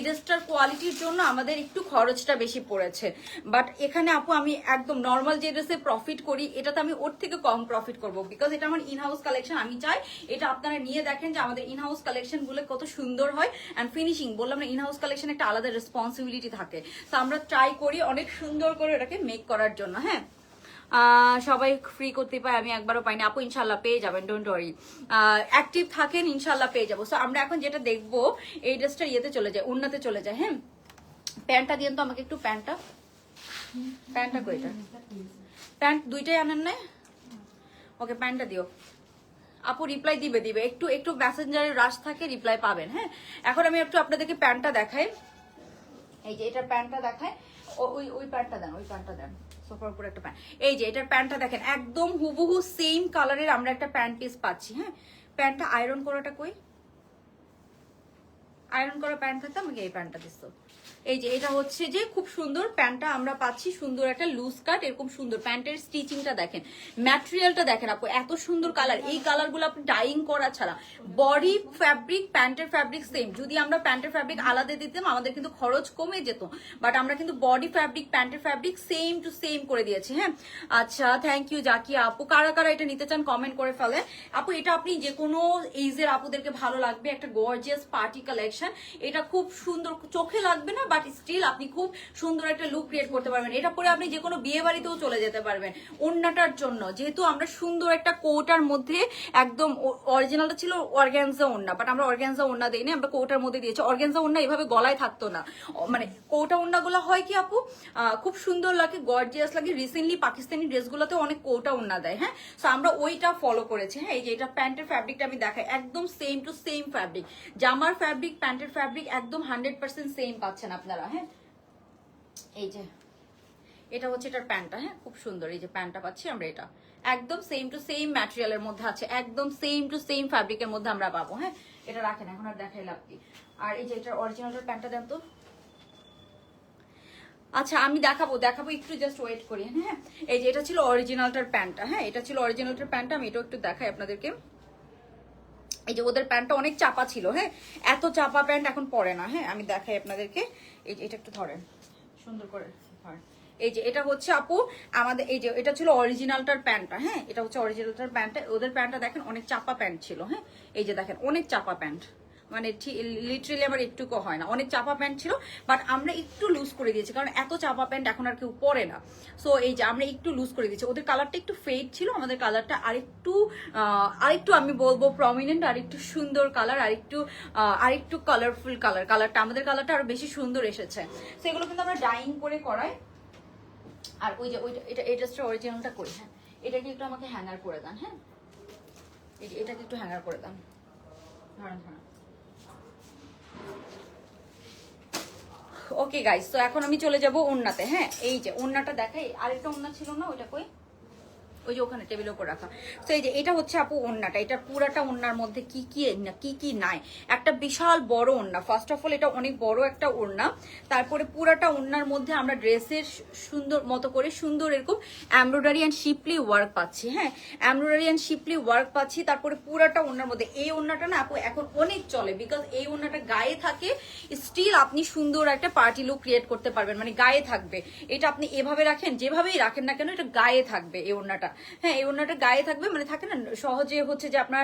ড্রেসটার কোয়ালিটির জন্য আমাদের একটু খরচটা বেশি পড়েছে, বাট এখানে আপু আমি একদম নর্মাল যে ড্রেসে প্রফিট করি এটাতে আমি ওর থেকে কম প্রফিট করবো, বিকজ এটা আমার ইনহাউস কালেকশন। আমি চাই এটা আপনারা নিয়ে দেখেন যে আমাদের ইনহাউস কালেকশন গুলো কত সুন্দর হয়। অ্যান্ড ফিনিশিং বললাম না, ইনহাউস কালেকশন একটা আলাদা রেসপন্সিবিলিটি থাকে, তো আমরা ট্রাই করি অনেক সুন্দর করে এটাকে মেক করার জন্য। হ্যাঁ, সবাই ফ্রি করতে পায়, আমি একবারও পাইনি আপু, ইনশাল্লাহ পেয়ে যাবেন, ডোন্ট ওয়ারি। অ্যাক্টিভ থাকেন, ইনশাল্লাহ পেয়ে যাবো। সো আমরা এখন যেটা দেখবো এই ড্রেসটা ইয়েতে চলে যায়, ওড়নাতে চলে যায়। হ্যাঁ, প্যান্টটা দিন তো আমাকে একটু, প্যান্টটা কইটা, প্যান্ট দুইটাই আনেন না? ওকে, প্যান্টটা দিও আপু। রিপ্লাই দিবে একটু মেসেঞ্জারের রাশ থাকে, রিপ্লাই পাবেন। হ্যাঁ, এখন আমি একটু আপনাদেরকে প্যান্টটা দেখাই। এই যে এটার প্যান্টটা দেখায়, ওই প্যান্টটা দেন সোফার উপরে একটা প্যান্ট। এই যে এটার প্যান্টটা দেখেন, একদম হুবহু সেম কালারের আমরা একটা প্যান্ট পিস পাচ্ছি। হ্যাঁ, প্যান্টটা আয়রন করাটা কই, আয়রন করা প্যান্ট থাকতে আমাকে এই প্যান্টটা দিচ্ছ। এই যে এটা হচ্ছে যে খুব সুন্দর প্যান্টটা আমরা পাচ্ছি, সুন্দর একটা লুজ কাট, এরকম সুন্দর প্যান্টের স্টিচিংটা দেখেন, ম্যাটেরিয়ালটা দেখেন আপু, এত সুন্দর কালার। এই কালারগুলো আপনি ডাইং করা ছাড়া, বডি ফ্যাব্রিক প্যান্টের ফ্যাব্রিক সেম। যদি আমরা প্যান্টের ফ্যাব্রিক আলাদা দিতাম আমাদের কিন্তু খরচ কমে যেত, বাট আমরা কিন্তু বডি ফ্যাব্রিক প্যান্টের ফ্যাব্রিক সেম টু সেম করে দিয়েছি। হ্যাঁ, আচ্ছা থ্যাংক ইউ জাকিয়া আপু। কারা কারা এটা নিতে চান কমেন্ট করে ফেলেন আপু। এটা আপনি যে কোনো এইজের আপুদেরকে ভালো লাগবে, একটা গর্জিয়াস পার্টি কালেকশন। এটা খুব সুন্দর, চোখে লাগবে না বাট স্টিল আপনি খুব সুন্দর একটা লুক ক্রিয়েট করতে পারবেন। এটা পরে আপনি যে কোনো বিয়ে বাড়িতেও চলে যেতে পারবেন। ওড়নাটার জন্য যেহেতু আমরা সুন্দর একটা কোটার মধ্যে, একদম অরিজিনালটা ছিল অর্গানজা ওড়না, বাট আমরা অর্গানজা ওড়না দিইনি, আমরা কোটার মধ্যে দিয়েছি। অর্গানজা ওড়না এভাবে গলায় থাকতো না, মানে কোটা ওড়নাগুলো হয় কি আপু খুব সুন্দর লাগে, গর্জিয়াস লাগে। রিসেন্টলি পাকিস্তানি ড্রেসগুলোতে অনেক কোটা ওড়না দেয়। হ্যাঁ, সো আমরা ওইটা ফলো করেছি। হ্যাঁ, এই যে এটা প্যান্টের ফ্যাব্রিকটা আমি দেখাই, একদম সেম টু সেম ফ্যাব্রিক, জামার ফ্যাব্রিক প্যান্টের ফ্যাব্রিক একদম 100% সেম পাচ্ছেন আপনারা। হ্যাঁ, এই যে এটা হচ্ছে এটার প্যান্টটা। হ্যাঁ, খুব সুন্দর, এই যে প্যান্টটা পাচ্ছি আমরা, এটা একদম সেম টু সেম ম্যাটেরিয়ালের মধ্যে আছে, একদম সেম টু সেম ফ্যাব্রিকের মধ্যে আমরা পাবো। হ্যাঁ, এটা রাখেন, এখন আর দেখাই লাভ কি। আর এই যে এটার অরিজিনালটার প্যান্টটা দেন তো। আচ্ছা আমি দেখাবো একটু জাস্ট ওয়েট করি। হ্যাঁ, এই যে এটা ছিল অরিজিনালটার প্যান্টটা। হ্যাঁ, এটা ছিল অরিজিনালটার প্যান্টটা, আমি এটাও একটু দেখাই আপনাদেরকে। এই যে ওদের প্যান্টটা অনেক চাপা ছিল। হ্যাঁ, এত চাপা প্যান্ট এখন পরে না। হ্যাঁ, আমি দেখাই আপনাদেরকে। এই যে এটা একটু ধরেন সুন্দর করে। এই যে এটা হচ্ছে আপু আমাদের, এই যে এটা ছিল অরিজিনালটার প্যান্টটা। হ্যাঁ, এটা হচ্ছে অরিজিনালটার প্যান্টটা। ওদের প্যান্টটা দেখেন অনেক চাপা প্যান্ট ছিল। হ্যাঁ, এই যে দেখেন অনেক চাপা প্যান্ট, মানে লিটারেলি আমার একটুকু হয় না, অনেক চাপা প্যান্ট ছিল, বাট আমরা একটু লুজ করে দিয়েছি কারণ এত চাপা প্যান্ট এখন আর কেউ পরে না। সো এই যে আমরা একটু লুজ করে দিয়েছি। ওদের কালারটা একটু ফেড ছিল, আমাদের কালারটা আরেকটু আমি বলবো প্রমিনেন্ট, আরেকটু সুন্দর কালার, আরেকটু কালারফুল কালারটা আমাদের কালারটা আরো বেশি সুন্দর এসেছে। সো এগুলো কিন্তু আমরা ডাইং করে করাই। আর ওই যে এটা এই ড্রেসটা অরিজিনালটা করি। হ্যাঁ, এটাকে একটু আমাকে হ্যাঙ্গার করে দেন। হ্যাঁ, এই যে এটাকে একটু হ্যাঙ্গার করে দেন, ধরেন। ওকে গাইস, তো এখন আমি চলে যাব ওন্নাতে। হ্যাঁ, এই যে ওন্নাটা দেখাই, আরেকটা ওন্না ছিল না, ওইটা কই, ওই যে ওখানে টেবিলের উপর রাখা। তো এই যে এটা হচ্ছে আপু ওন্নাটা, এটা পুরাটা ওন্নার মধ্যে কি নাই, একটা বিশাল বড় ওন্না। ফার্স্ট অফ অল এটা অনেক বড় একটা ওন্না, তারপরে পুরাটা ওন্নার মধ্যে আমরা ড্রেসের সুন্দর মতো করে সুন্দর এরকম এমব্রয়ডারি অ্যান্ড শিপলি ওয়ার্ক পাচ্ছি। হ্যাঁ, এমব্রয়ডারি অ্যান্ড শিপলি ওয়ার্ক পাচ্ছি। তারপরে পুরাটা ওন্নার মধ্যে এই ওন্নাটা না আপু এখন অনেক চলে, বিকজ এই ওন্নাটা গায়ে থাকে, স্টিল আপনি সুন্দর একটা পার্টি লুক ক্রিয়েট করতে পারবেন, মানে গায়ে থাকবে। এটা আপনি এভাবে রাখেন, যেভাবেই রাখেন না কেন এটা গায়ে থাকবে এই ওন্নাটা। হ্যাঁ এই ওড়নাটা গায়ে থাকবে, মানে থাকে না সহজে হচ্ছে যে আপনার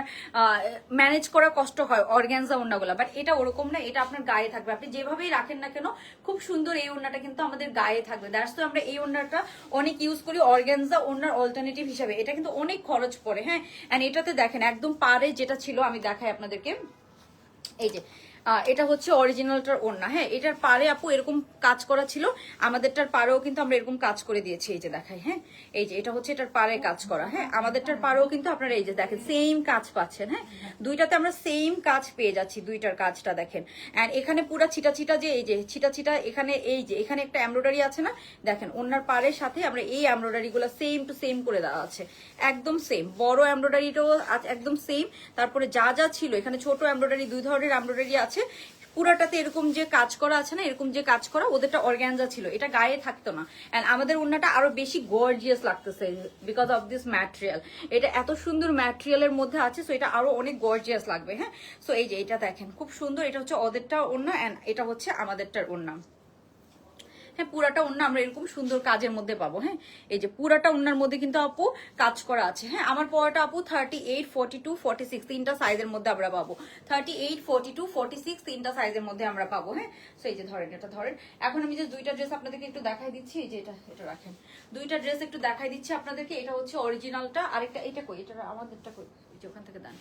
ম্যানেজ করা কষ্ট হয় অর্গানজা ওড়নাগুলো, বাট এটা ওরকম না, এটা আপনার গায়ে থাকবে, আপনি যেভাবেই রাখেন না কেন খুব সুন্দর এই ওড়নাটা কিন্তু আমাদের গায়ে থাকবে। দ্যাটস তো আমরা এই ওড়নাটা অনেক ইউজ করি অর্গানজা ওড়নার অল্টারনেটিভ হিসাবে। এটা কিন্তু অনেক খরচ পড়ে, হ্যাঁ। এন্ড এটাতে দেখেন একদম পারে যেটা ছিল, আমি দেখাই আপনাদেরকে, এই যে এটা হচ্ছে অরিজিনালটার ওড়না, হ্যাঁ। এটার পারে আপু এরকম কাজ করা ছিল, আমাদেরটার পারেও কিন্তু আমরা এরকম কাজ করে দিয়েছি, এই যে দেখাই, হ্যাঁ। এই যে এটা হচ্ছে এটার পারে কাজ করা, হ্যাঁ। আমাদেরটার পারেও কিন্তু আপনারা এই যে দেখেন সেম কাজ পাচ্ছেন, হ্যাঁ। দুইটাতে আমরা সেম কাজ পেয়ে যাচ্ছি, দুইটার কাজটা দেখেন। এন্ড এখানে পুরো ছিটা ছিটা যে এই যে ছিটা ছিটা এখানে, এই যে এখানে একটা এমব্রয়ডারি আছে না, দেখেন ওড়নার পারের সাথে আমরা এই এমব্রয়ডারি গুলো সেম টু সেম করে দেওয়া আছে, একদম সেম। বড় এমব্রয়ডারিটাও একদম সেম, তারপরে যা যা ছিল এখানে ছোট এমব্রয়ডারি, দুই ধরনের এমব্রয়ডারি আছে পুরাটাতে। এরকম যে কাজ করা আছে না, এরকম যে কাজ করা, ওদেরটা অর্গানজা ছিল, এটা গায়ে থাকতো না। এন্ড আমাদের ওড়নাটা আরো বেশি গর্জিয়াস লাগতেছে বিকজ অফ দিস ম্যাটেরিয়াল। এটা এত সুন্দর ম্যাটেরিয়ালের মধ্যে আছে, সো এটা আরো অনেক গর্জিয়াস লাগবে, হ্যাঁ। সো এই যে এটা দেখেন খুব সুন্দর, এটা হচ্ছে ওদেরটা ওড়না এন্ড এটা হচ্ছে আমাদেরটার ওড়না, হ্যাঁ। পুরাটা ওড়না আমরা এরকম সুন্দর কাজের মধ্যে পাবো, হ্যাঁ। এই যে পুরাটা ওড়নার মধ্যে কিন্তু আপু কাজ করা আছে, হ্যাঁ। আমার পরাটা আপু 38, 42, 46 তিনটা সাইজের মধ্যে আমরা পাবো, 38, 42, 46 তিনটা সাইজের মধ্যে আমরা পাবো, হ্যাঁ। সো এই যে ধরেন, এটা ধরেন। এখন আমি যে দুইটা ড্রেস আপনাদেরকে একটু দেখাই দিচ্ছি, এই যে এটা এটা রাখেন, দুইটা ড্রেস একটু দেখাই দিচ্ছি আপনাদেরকে। এটা হচ্ছে অরিজিনালটা, আরেকটা এটা কই, এটা আমাদেরটা কই, যে ওখান থেকে দেন।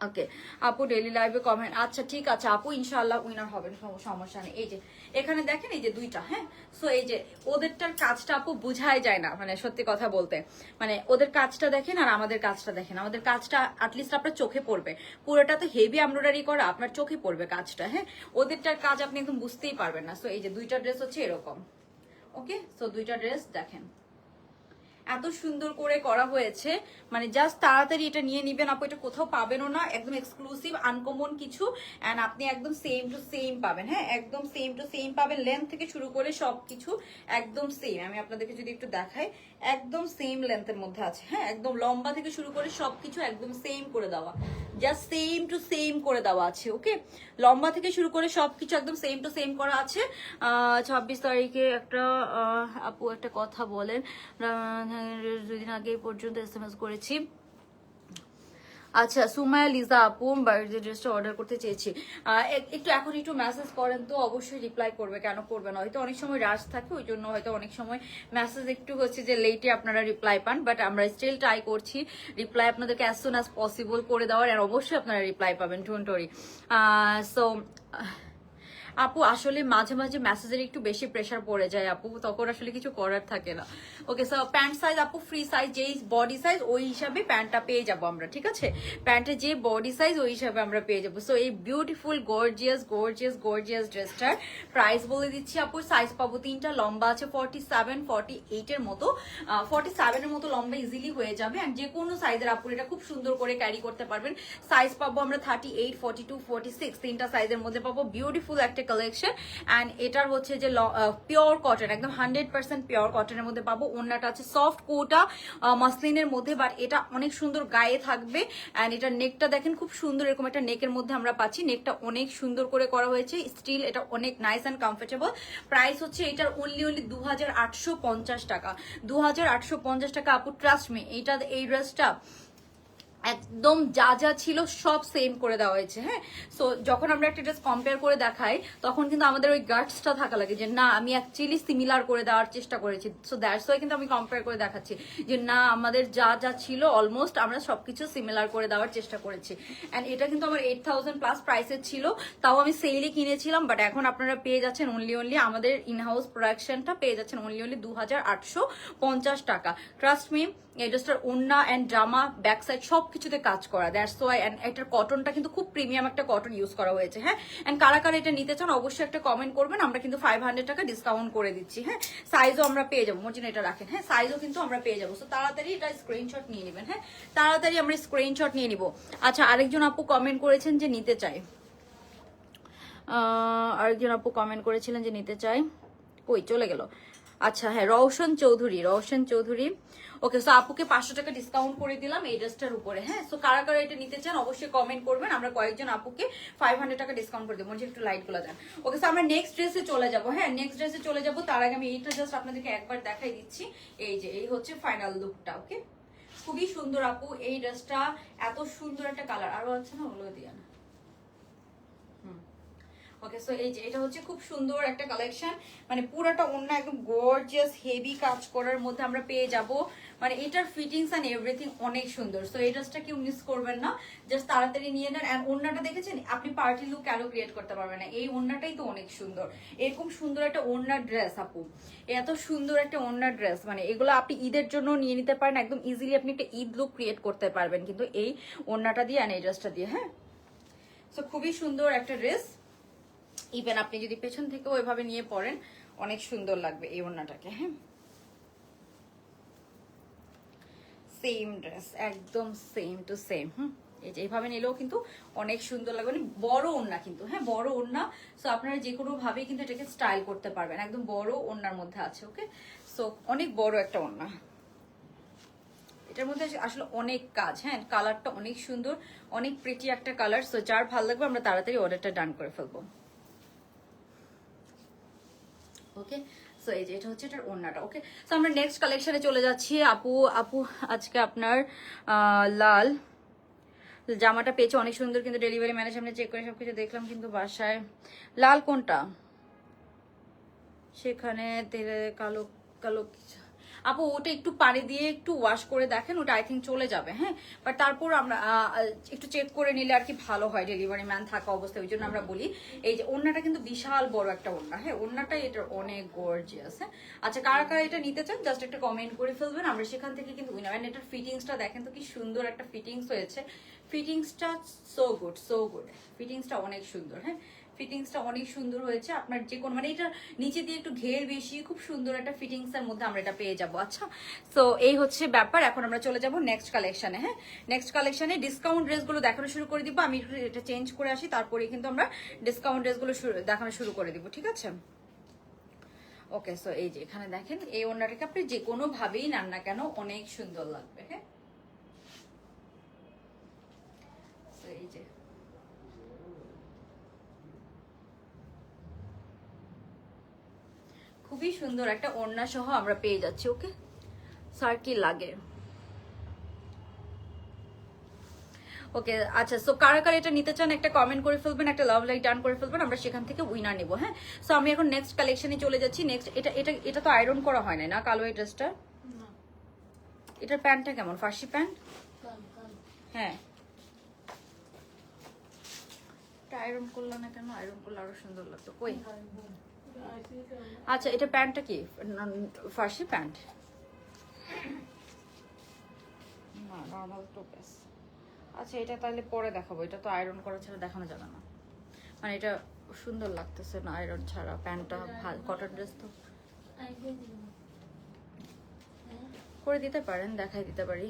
ওকে আপু ডেইলি লাইভে কমেন্ট, আচ্ছা ঠিক আছে আপু, ইনশাআল্লাহ উইনার হবেন, সমস্যা নেই। এই যে এখানে দেখেন এই যে দুইটা, হ্যাঁ। সো এই যে ওদেরটার কাজটা আপু বুঝাই যায় না, মানে সত্যি কথা বলতে, মানে ওদের কাজটা দেখেন আর আমাদের কাজটা দেখেন, আমাদের কাজটা অ্যাটলিস্ট আপনার চোখে পড়বে, পুরোটা তো হেভি এমব্রয়ডারি করা, আপনার চোখে পড়বে কাজটা, হ্যাঁ। ওদেরটার কাজ আপনি একদম বুঝতেই পারবেন না। সো এই যে দুইটা ড্রেস হচ্ছে এরকম, ওকে। সো দুইটা ড্রেস দেখেন এত সুন্দর করে করা হয়েছে, মানে জাস্ট তাড়াতাড়ি এটা নিয়ে নিবেন আপু, এটা কোথাও পাবেনও না, একদম এক্সক্লুসিভ আনকমন কিছু। এন্ড আপনি একদম সেম টু সেম পাবেন, হ্যাঁ, একদম সেম টু সেম পাবেন, লেন্থ থেকে শুরু করে সবকিছু একদম সেম। আমি আপনাদেরকে যদি একটু দেখাই, একদম সেম লেন্থের মধ্যে আছে, হ্যাঁ। একদম লম্বা থেকে শুরু করে সবকিছু একদম সেম করে দেওয়া, জাস্ট সেম টু সেম করে দেওয়া আছে, ওকে। লম্বা থেকে শুরু করে সবকিছু একদম সেম টু সেম করা আছে। 26 তারিখে একটা আপু একটা কথা বলেন, 2 দিন আগে পর্যন্ত SMS করেছি। আচ্ছা সুমায়া লিজা আপু বার্থডে ড্রেসটা অর্ডার করতে চেয়েছি, একটু এখন একটু মেসেজ করেন তো, অবশ্যই রিপ্লাই করবে, কেন করবে না, হয়তো অনেক সময় রাশ থাকে, ওই জন্য হয়তো অনেক সময় মেসেজ একটু হচ্ছে যে লেটে আপনারা রিপ্লাই পান, বাট আমরা স্টিল ট্রাই করছি রিপ্লাই আপনাদেরকে অ্যাজ সুন অ্যাজ পসিবল করে দেওয়ার, আর অবশ্যই আপনারা রিপ্লাই পাবেন, ডোন্ট ওয়ারি। সো আপু আসলে মাঝে মাঝে মেসেজের একটু বেশি প্রেসার পড়ে যায় আপু, তখন আসলে কিছু করার থাকে না। ওকে সো প্যান্ট সাইজ আপু ফ্রি সাইজ, যেই বডি সাইজ ওই হিসাবে প্যান্টটা পেয়ে যাবো আমরা, ঠিক আছে। প্যান্টের যে বডি সাইজ ওই হিসাবে আমরা পেয়ে যাবো। সো এই বিউটিফুল গর্জিয়াস গর্জিয়াস গর্জিয়াস ড্রেসটার প্রাইস বলে দিচ্ছি আপু, সাইজ পাবো তিনটা, লম্বা আছে 47, 48 এর মতো, 47 এর মতো লম্বা ইজিলি হয়ে যাবে, আর যে কোনো সাইজের আপু এটা খুব সুন্দর করে ক্যারি করতে পারবেন। সাইজ পাবো আমরা 38, 42, 46 তিনটা সাইজের মধ্যে পাবো, বিউটিফুল একটা কালেকশন। এন্ড এটার হচ্ছে যে পিওর কটন, একদম 100% পিওর কটনের মধ্যে পাবো। ওড়নাটা আছে সফট কোটা মাসলিনের মধ্যে, বাট এটা অনেক সুন্দর গায়ে থাকবে। এন্ড এটার নেকটা দেখেন খুব সুন্দর, এরকম একটা নেকের মধ্যে আমরা পাচ্ছি, নেকটা অনেক সুন্দর করে করা হয়েছে, স্টিল এটা অনেক নাইস এন্ড কমফোর্টেবল। প্রাইস হচ্ছে এটার অনলি 2850 টাকা, 2850 টাকা আপু, ট্রাস্ট মি। এই ড্রেসটা একদম যা যা ছিল সব সেম করে দেওয়া হয়েছে, হ্যাঁ। সো যখন আমরা একটা ড্রেস কম্পেয়ার করে দেখাই, তখন কিন্তু আমাদের ওই গাটসটা থাকা লাগে যে না আমি অ্যাকচুয়ালি সিমিলার করে দেওয়ার চেষ্টা করেছি। সো দ্যাটস ওয়াই কিন্তু আমি কম্পেয়ার করে দেখাচ্ছি যে না আমাদের যা যা ছিল অলমোস্ট আমরা সবকিছু সিমিলার করে দেওয়ার চেষ্টা করেছি। অ্যান্ড এটা কিন্তু আমার 8000 প্লাস প্রাইসের ছিল, তাও আমি সেলই কিনেছিলাম, বাট এখন আপনারা পেয়ে যাচ্ছেন অনলি আমাদের ইনহাউস প্রোডাকশনটা পেয়ে যাচ্ছেন অনলি 2850 টাকা। ট্রাস্ট মি, এই ড্রেসটার ওড়না এন্ড জামা ব্যাক সাইড সবকিছুতে কাজ করা, দ্যাটস ওয়াই। এন্ড এটার কটনটা কিন্তু খুব প্রিমিয়াম একটা কটন ইউজ করা হয়েছে, হ্যাঁ। এন্ড কারা কারা এটা নিতে চান অবশ্যই একটা কমেন্ট করবেন, আমরা কিন্তু 500 টাকা ডিসকাউন্ট করে দিচ্ছি, হ্যাঁ। সাইজও আমরা পেয়ে যাবো, মর্জিনা এটা রাখেন, হ্যাঁ, সাইজও কিন্তু আমরা পেয়ে যাবো। সো তাড়াতাড়ি এটা স্ক্রিনশট নিয়ে নেবেন, হ্যাঁ, তাড়াতাড়ি আমরা স্ক্রিনশট নিয়ে নিব। আচ্ছা আরেকজন আপু কমেন্ট করেছেন যে নিতে চাই, আরেকজন আপু কমেন্ট করেছিলেন যে নিতে চাই, কই চলে গেল। আচ্ছা হ্যাঁ, রওশন চৌধুরী। ওকে, সো আপুকে 500 টাকা ডিসকাউন্ট করে দিলাম এই ড্রেসটার উপরে। হ্যাঁ, সো কারা কারা এটা নিতে চান অবশ্যই কমেন্ট করবেন, আমরা কয়েকজন আপুকে 500 টাকা ডিসকাউন্ট করে দেবো। মনে একটু লাইট গুলো দেন। ওকে, সো আমরা নেক্সট ড্রেসে চলে যাবো। হ্যাঁ, নেক্সট ড্রেসে চলে যাবো, তার আগে আমি এইটা জাস্ট আপনাদেরকে একবার দেখাই দিচ্ছি। এই যে এই হচ্ছে ফাইনাল লুকটা। ওকে, খুবই সুন্দর আপু এই ড্রেসটা, এত সুন্দর একটা কালার। আরো আছে না, ওগুলো দিয়ে না। ওকে, সো এই যে এটা হচ্ছে খুব সুন্দর একটা কালেকশন, মানে পুরোটা অন্য একদম গর্জিয়াস হেভি কাজ করার মধ্যে আমরা পেয়ে যাব। মানে এটার ফিটিংস এন্ড এভরিথিং অনেক সুন্দর। সো এই ড্রেসটা কেউ মিস করবেন না, জাস্ট তাড়াতাড়ি নিয়ে নেন। এন্ড ওড়নাটা দেখেছেন আপনি, পার্টি লুক কেন ক্রিয়েট করতে পারবেন না, এই ওড়নাটাই তো অনেক সুন্দর। এরকম সুন্দর একটা ওড়নার ড্রেস আপু, এত সুন্দর একটা ওড়নার ড্রেস, মানে এগুলো আপনি ঈদের জন্য নিয়ে নিতে পারেন, একদম ইজিলি আপনি একটা ঈদ লুক ক্রিয়েট করতে পারবেন কিন্তু এই ওড়নাটা দিয়ে আর এই ড্রেসটা দিয়ে। হ্যাঁ, সো খুবই সুন্দর একটা ড্রেস। ইভেন আপনি যদি পেছন থেকেও এভাবে নিয়ে পড়েন অনেক সুন্দর লাগবে এই ওড়নাটাকে। হ্যাঁ, সেম ড্রেস, একদম সেম টু সেম। এই যে এইভাবে নিলেও কিন্তু অনেক সুন্দর লাগবে, মানে বড় ওড়না কিন্তু। হ্যাঁ, বড় ওড়না, সো আপনারা যে কোনো ভাবে কিন্তু এটাকে স্টাইল করতে পারবেন, একদম বড় ওড়নার মধ্যে আছে। ওকে, সো অনেক বড় একটা ওড়না, এটার মধ্যে আসলে অনেক কাজ। হ্যাঁ, কালারটা অনেক সুন্দর, অনেক প্রিটি একটা কালার। সো যার ভালো লাগবে আমরা তাড়াতাড়ি অর্ডারটা ডান করে ফেলবো। ওকে, সো এই যে এটা হচ্ছে এটার ওড়নাটা। ওকে, সো আমরা নেক্সট কালেকশনে চলে যাচ্ছি। আপু আজকে আপনার লাল জামাটা পেয়েছে অনেক সুন্দর, কিন্তু ডেলিভারি ম্যানের সামনে চেক করে সবকিছু দেখলাম, কিন্তু বাসায় লাল কোনটা সেখানে তেলে কালো কালো আপু, ওটা একটু পানি দিয়ে একটু ওয়াশ করে দেখেন, ওটা আই থিঙ্ক চলে যাবে। হ্যাঁ, বাট তারপর আমরা একটু চেক করে নিলে আর কি ভালো হয়, ডেলিভারি ম্যান থাকা অবস্থায়। ওই জন্য আমরা বলি এই যে ওড়নাটা কিন্তু বিশাল বড় একটা ওড়না। হ্যাঁ, ওড়নাটাই এটা অনেক গর্জিয়াস। হ্যাঁ, আচ্ছা কারা কারা এটা নিতে চান জাস্ট একটা কমেন্ট করে ফেলবেন, আমরা সেখান থেকে কিন্তু উইনার। এটার ফিটিংসটা দেখেন তো কি সুন্দর একটা ফিটিংস হয়েছে, ফিটিংসটা সো গুড, সো গুড, ফিটিংসটা অনেক সুন্দর। হ্যাঁ, ফিটিংসটা অনেক সুন্দর হয়েছে, আপনার যে কোনো মানে এটা নিচে দিয়ে একটু ঘের বেশি, খুব সুন্দর একটা ফিটিংস এর মধ্যে আমরা এটা পেয়ে যাবো। আচ্ছা, সো এই হচ্ছে ব্যাপার। এখন আমরা চলে যাব নেক্সট কালেকশনে। হ্যাঁ, নেক্সট কালেকশনে ডিসকাউন্ট ড্রেসগুলো দেখানো শুরু করে দিব। আমি এটা চেঞ্জ করে আসি, তারপরে কিন্তু আমরা ডিসকাউন্ট ড্রেসগুলো দেখানো শুরু করে দিব। ঠিক আছে? ওকে, সো এই যে এখানে দেখেন এই ওড়নাটাকে আপনি যে কোনো ভাবেই নেন না কেন অনেক সুন্দর লাগবে। হ্যাঁ, এই যে খুবই সুন্দর একটা ওড়না সহ আমরা পেয়ে যাচ্ছি। ওকে, স্যার কি লাগে? ওকে, আচ্ছা, সো কারা কারা এটা নিতে চান একটা কমেন্ট করে ফেলবেন, একটা লাভ লাইক ডান করে ফেলবেন, আমরা সেখান থেকে উইনার নেব। হ্যাঁ, সো আমি এখন নেক্সট কালেকশনে চলে যাচ্ছি। নেক্সট এটা এটা এটা তো আয়রন করা হয় না কালো এই ড্রেসটা? এটার প্যান্টটা কেমন, ফার্সি প্যান্ট? হ্যাঁ, এটা আয়রন করলো না কেন? আয়রন করলে আরো সুন্দর লাগতো। কই? আচ্ছা, এটা প্যান্টটা কি ফার্সি প্যান্ট? না, নর্মাল টপেস। আচ্ছা, এটা তাহলে পরে দেখাবো, এটা তো আয়রন করা ছাড়া দেখানো যাবে না, মানে এটা সুন্দর লাগতেছে না আয়রন ছাড়া। প্যান্টটা কটন ড্রেস তো করে দিতে পারেন, দেখাই দিতে পারি।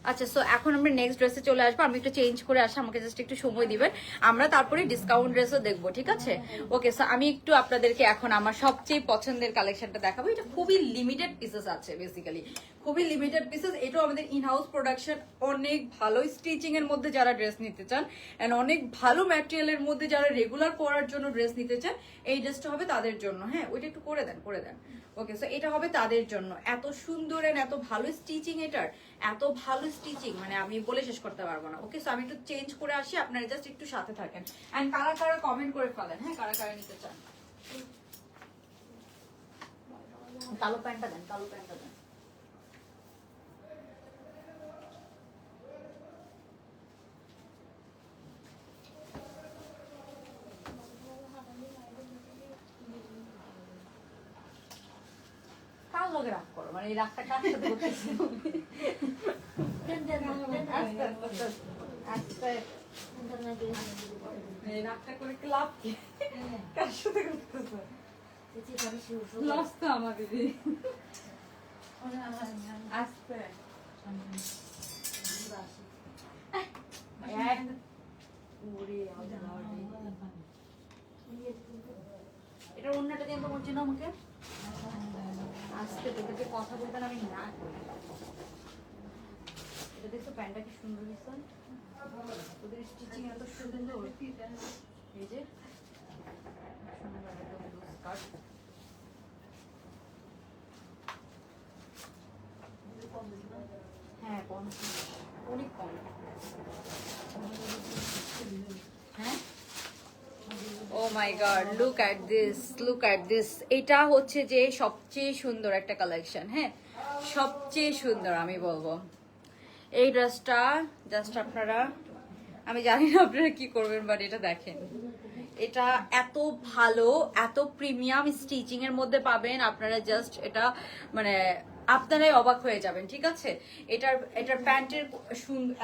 আচ্ছা, সো এখন আমরা নেক্সট ড্রেসে চলে আসবো। আমি একটু চেঞ্জ করে আসি, আমাকে জাস্ট একটু সময় দিবেন, আমরা তারপরে ডিসকাউন্ট ড্রেসও দেখবো। ঠিক আছে? ওকে, সো আমি একটু আপনাদেরকে এখন আমার সবচেয়ে পছন্দের কালেকশনটা দেখাবো। এটা খুবই লিমিটেড পিসেস আছে, বেসিক্যালি খুবই লিমিটেড পিসেস। এটাও আমাদের ইন হাউস প্রোডাকশন, অনেক ভালো স্টিচিং এর মধ্যে যারা ড্রেস নিতে চান এন্ড অনেক ভালো ম্যাটেরিয়ালের মধ্যে যারা রেগুলার পরার জন্য ড্রেস নিতে চান, এই ড্রেসটা হবে তাদের জন্য। হ্যাঁ, ওইটা একটু করে দেন, করে দেন। ওকে, সো এটা হবে তাদের জন্য। এত সুন্দর এন্ড এত ভালো স্টিচিং, এটার এত ভালো স্টিচিং মানে আমি বলে শেষ করতে পারবো না। ওকে, সো আমি একটু চেঞ্জ করে আসি, আপনারা জাস্ট একটু সাথে থাকেন এন্ড কারা কারা কমেন্ট করে ফেলেন। হ্যাঁ, কারা কারা নিতে চান। কালো প্যান্টটা দেন, কালো প্যান্টটা দেন। কার লগে রাগ করো, মানে এই রাগটা কার সাথে করতেছি? রাগটা করে কি লাভ কি? কার সাথে করতেছো? লস তো আমাদের। আস্তে এটা অন্যটা দিয়ে তোমার জন্য আমাকে আজকে তোদেরকে কথা বলতে না আমি না করি। এটা দেখছো প্যান্টটা কি সুন্দর হয়েছে, তোদের স্টিচিং এত সুন্দর। এই যে সুন্দর একদম লুজ স্কার্ট, হ্যাঁ কম, অনেক কম। হ্যাঁ oh my god, look at this, look at this. এটা হচ্ছে যে সবচেয়ে সুন্দর একটা কালেকশন, হ্যাঁ সবচেয়ে সুন্দর আমি বলবো। এই ড্রেসটা জাস্ট আপনারা, আমি জানি না আপনারা কি করবেন, বাট এটা দেখেন, এটা এত ভালো, এত প্রিমিয়াম স্টিচিং এর মধ্যে পাবেন আপনারা, জাস্ট এটা মানে আপনারাই অবাক হয়ে যাবেন, ঠিক আছে। এটার প্যান্টের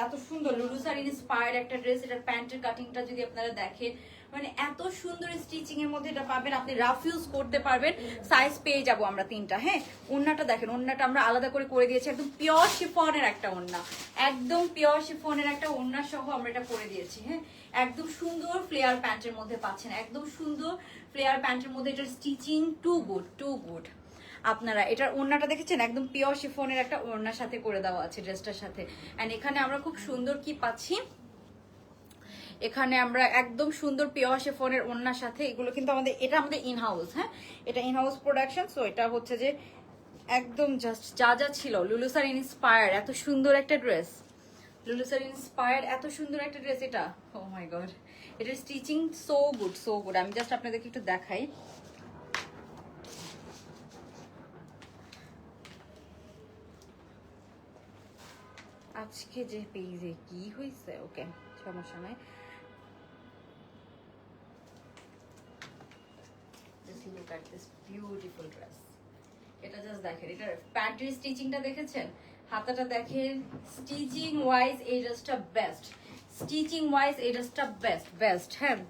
এত সুন্দর লুলুসার ইন্সপায়ার্ড একটা ড্রেস। এটার প্যান্টের কাটিংটা যদি আপনারা দেখেন, মানে এত সুন্দর স্টিচিং এর মধ্যে এটা পাবেন, আপনি রাফ ইউজ করতে পারবেন। সাইজ পেয়ে যাব আমরা 3টা, হ্যাঁ। ওড়নাটা দেখেন, ওড়নাটা আমরা আলাদা করে দিয়েছি, একদম পিওর শিফনের একটা ওড়না, একদম পিওর শিফনের একটা ওড়না সহ আমরা এটা করে দিয়েছি, হ্যাঁ। একদম সুন্দর ফ্লেয়ার প্যান্টের মধ্যে পাচ্ছেন, একদম সুন্দর ফ্লেয়ার প্যান্টের মধ্যে। এটার স্টিচিং টু গুড। আপনারা এটার ওড়নাটা দেখেছেন, একদম পিওর শিফনের একটা ওড়নার সাথে করে দেওয়া আছে ড্রেসটার সাথে। এন্ড এখানে আমরা খুব সুন্দর কি পাচ্ছি, এখানে আমরা একদম সুন্দর পিওর শিফনের ওড়নার সাথে, এগুলো কিন্তু আমাদের, এটা আমাদের ইন হাউস, হ্যাঁ এটা ইন হাউস প্রোডাকশন। সো এটা হচ্ছে যে একদম জাস্ট যা ছিল লুলুসার ইন্সপায়ার্ড এত সুন্দর একটা ড্রেস, লুলুসার ইন্সপায়ার্ড এত সুন্দর একটা ড্রেস এটা। ও মাই গড, এটার স্টিচিং সো গুড। আমি জাস্ট আপনাদেরকে একটু দেখাই। আজকে যে পেজে কি হয়েছে, ওকে সমস্যা নাই। Just look at this beautiful dress. এটা জাস্ট দেখেন, এটার প্যান্টের স্টিচিংটা দেখেছেন, হাতাটা দেখেন, স্টিচিং ওয়াইজ এই ড্রেসটা বেস্ট, স্টিচিং ওয়াইজ এই ড্রেসটা বেস্ট, হ্যাঁ।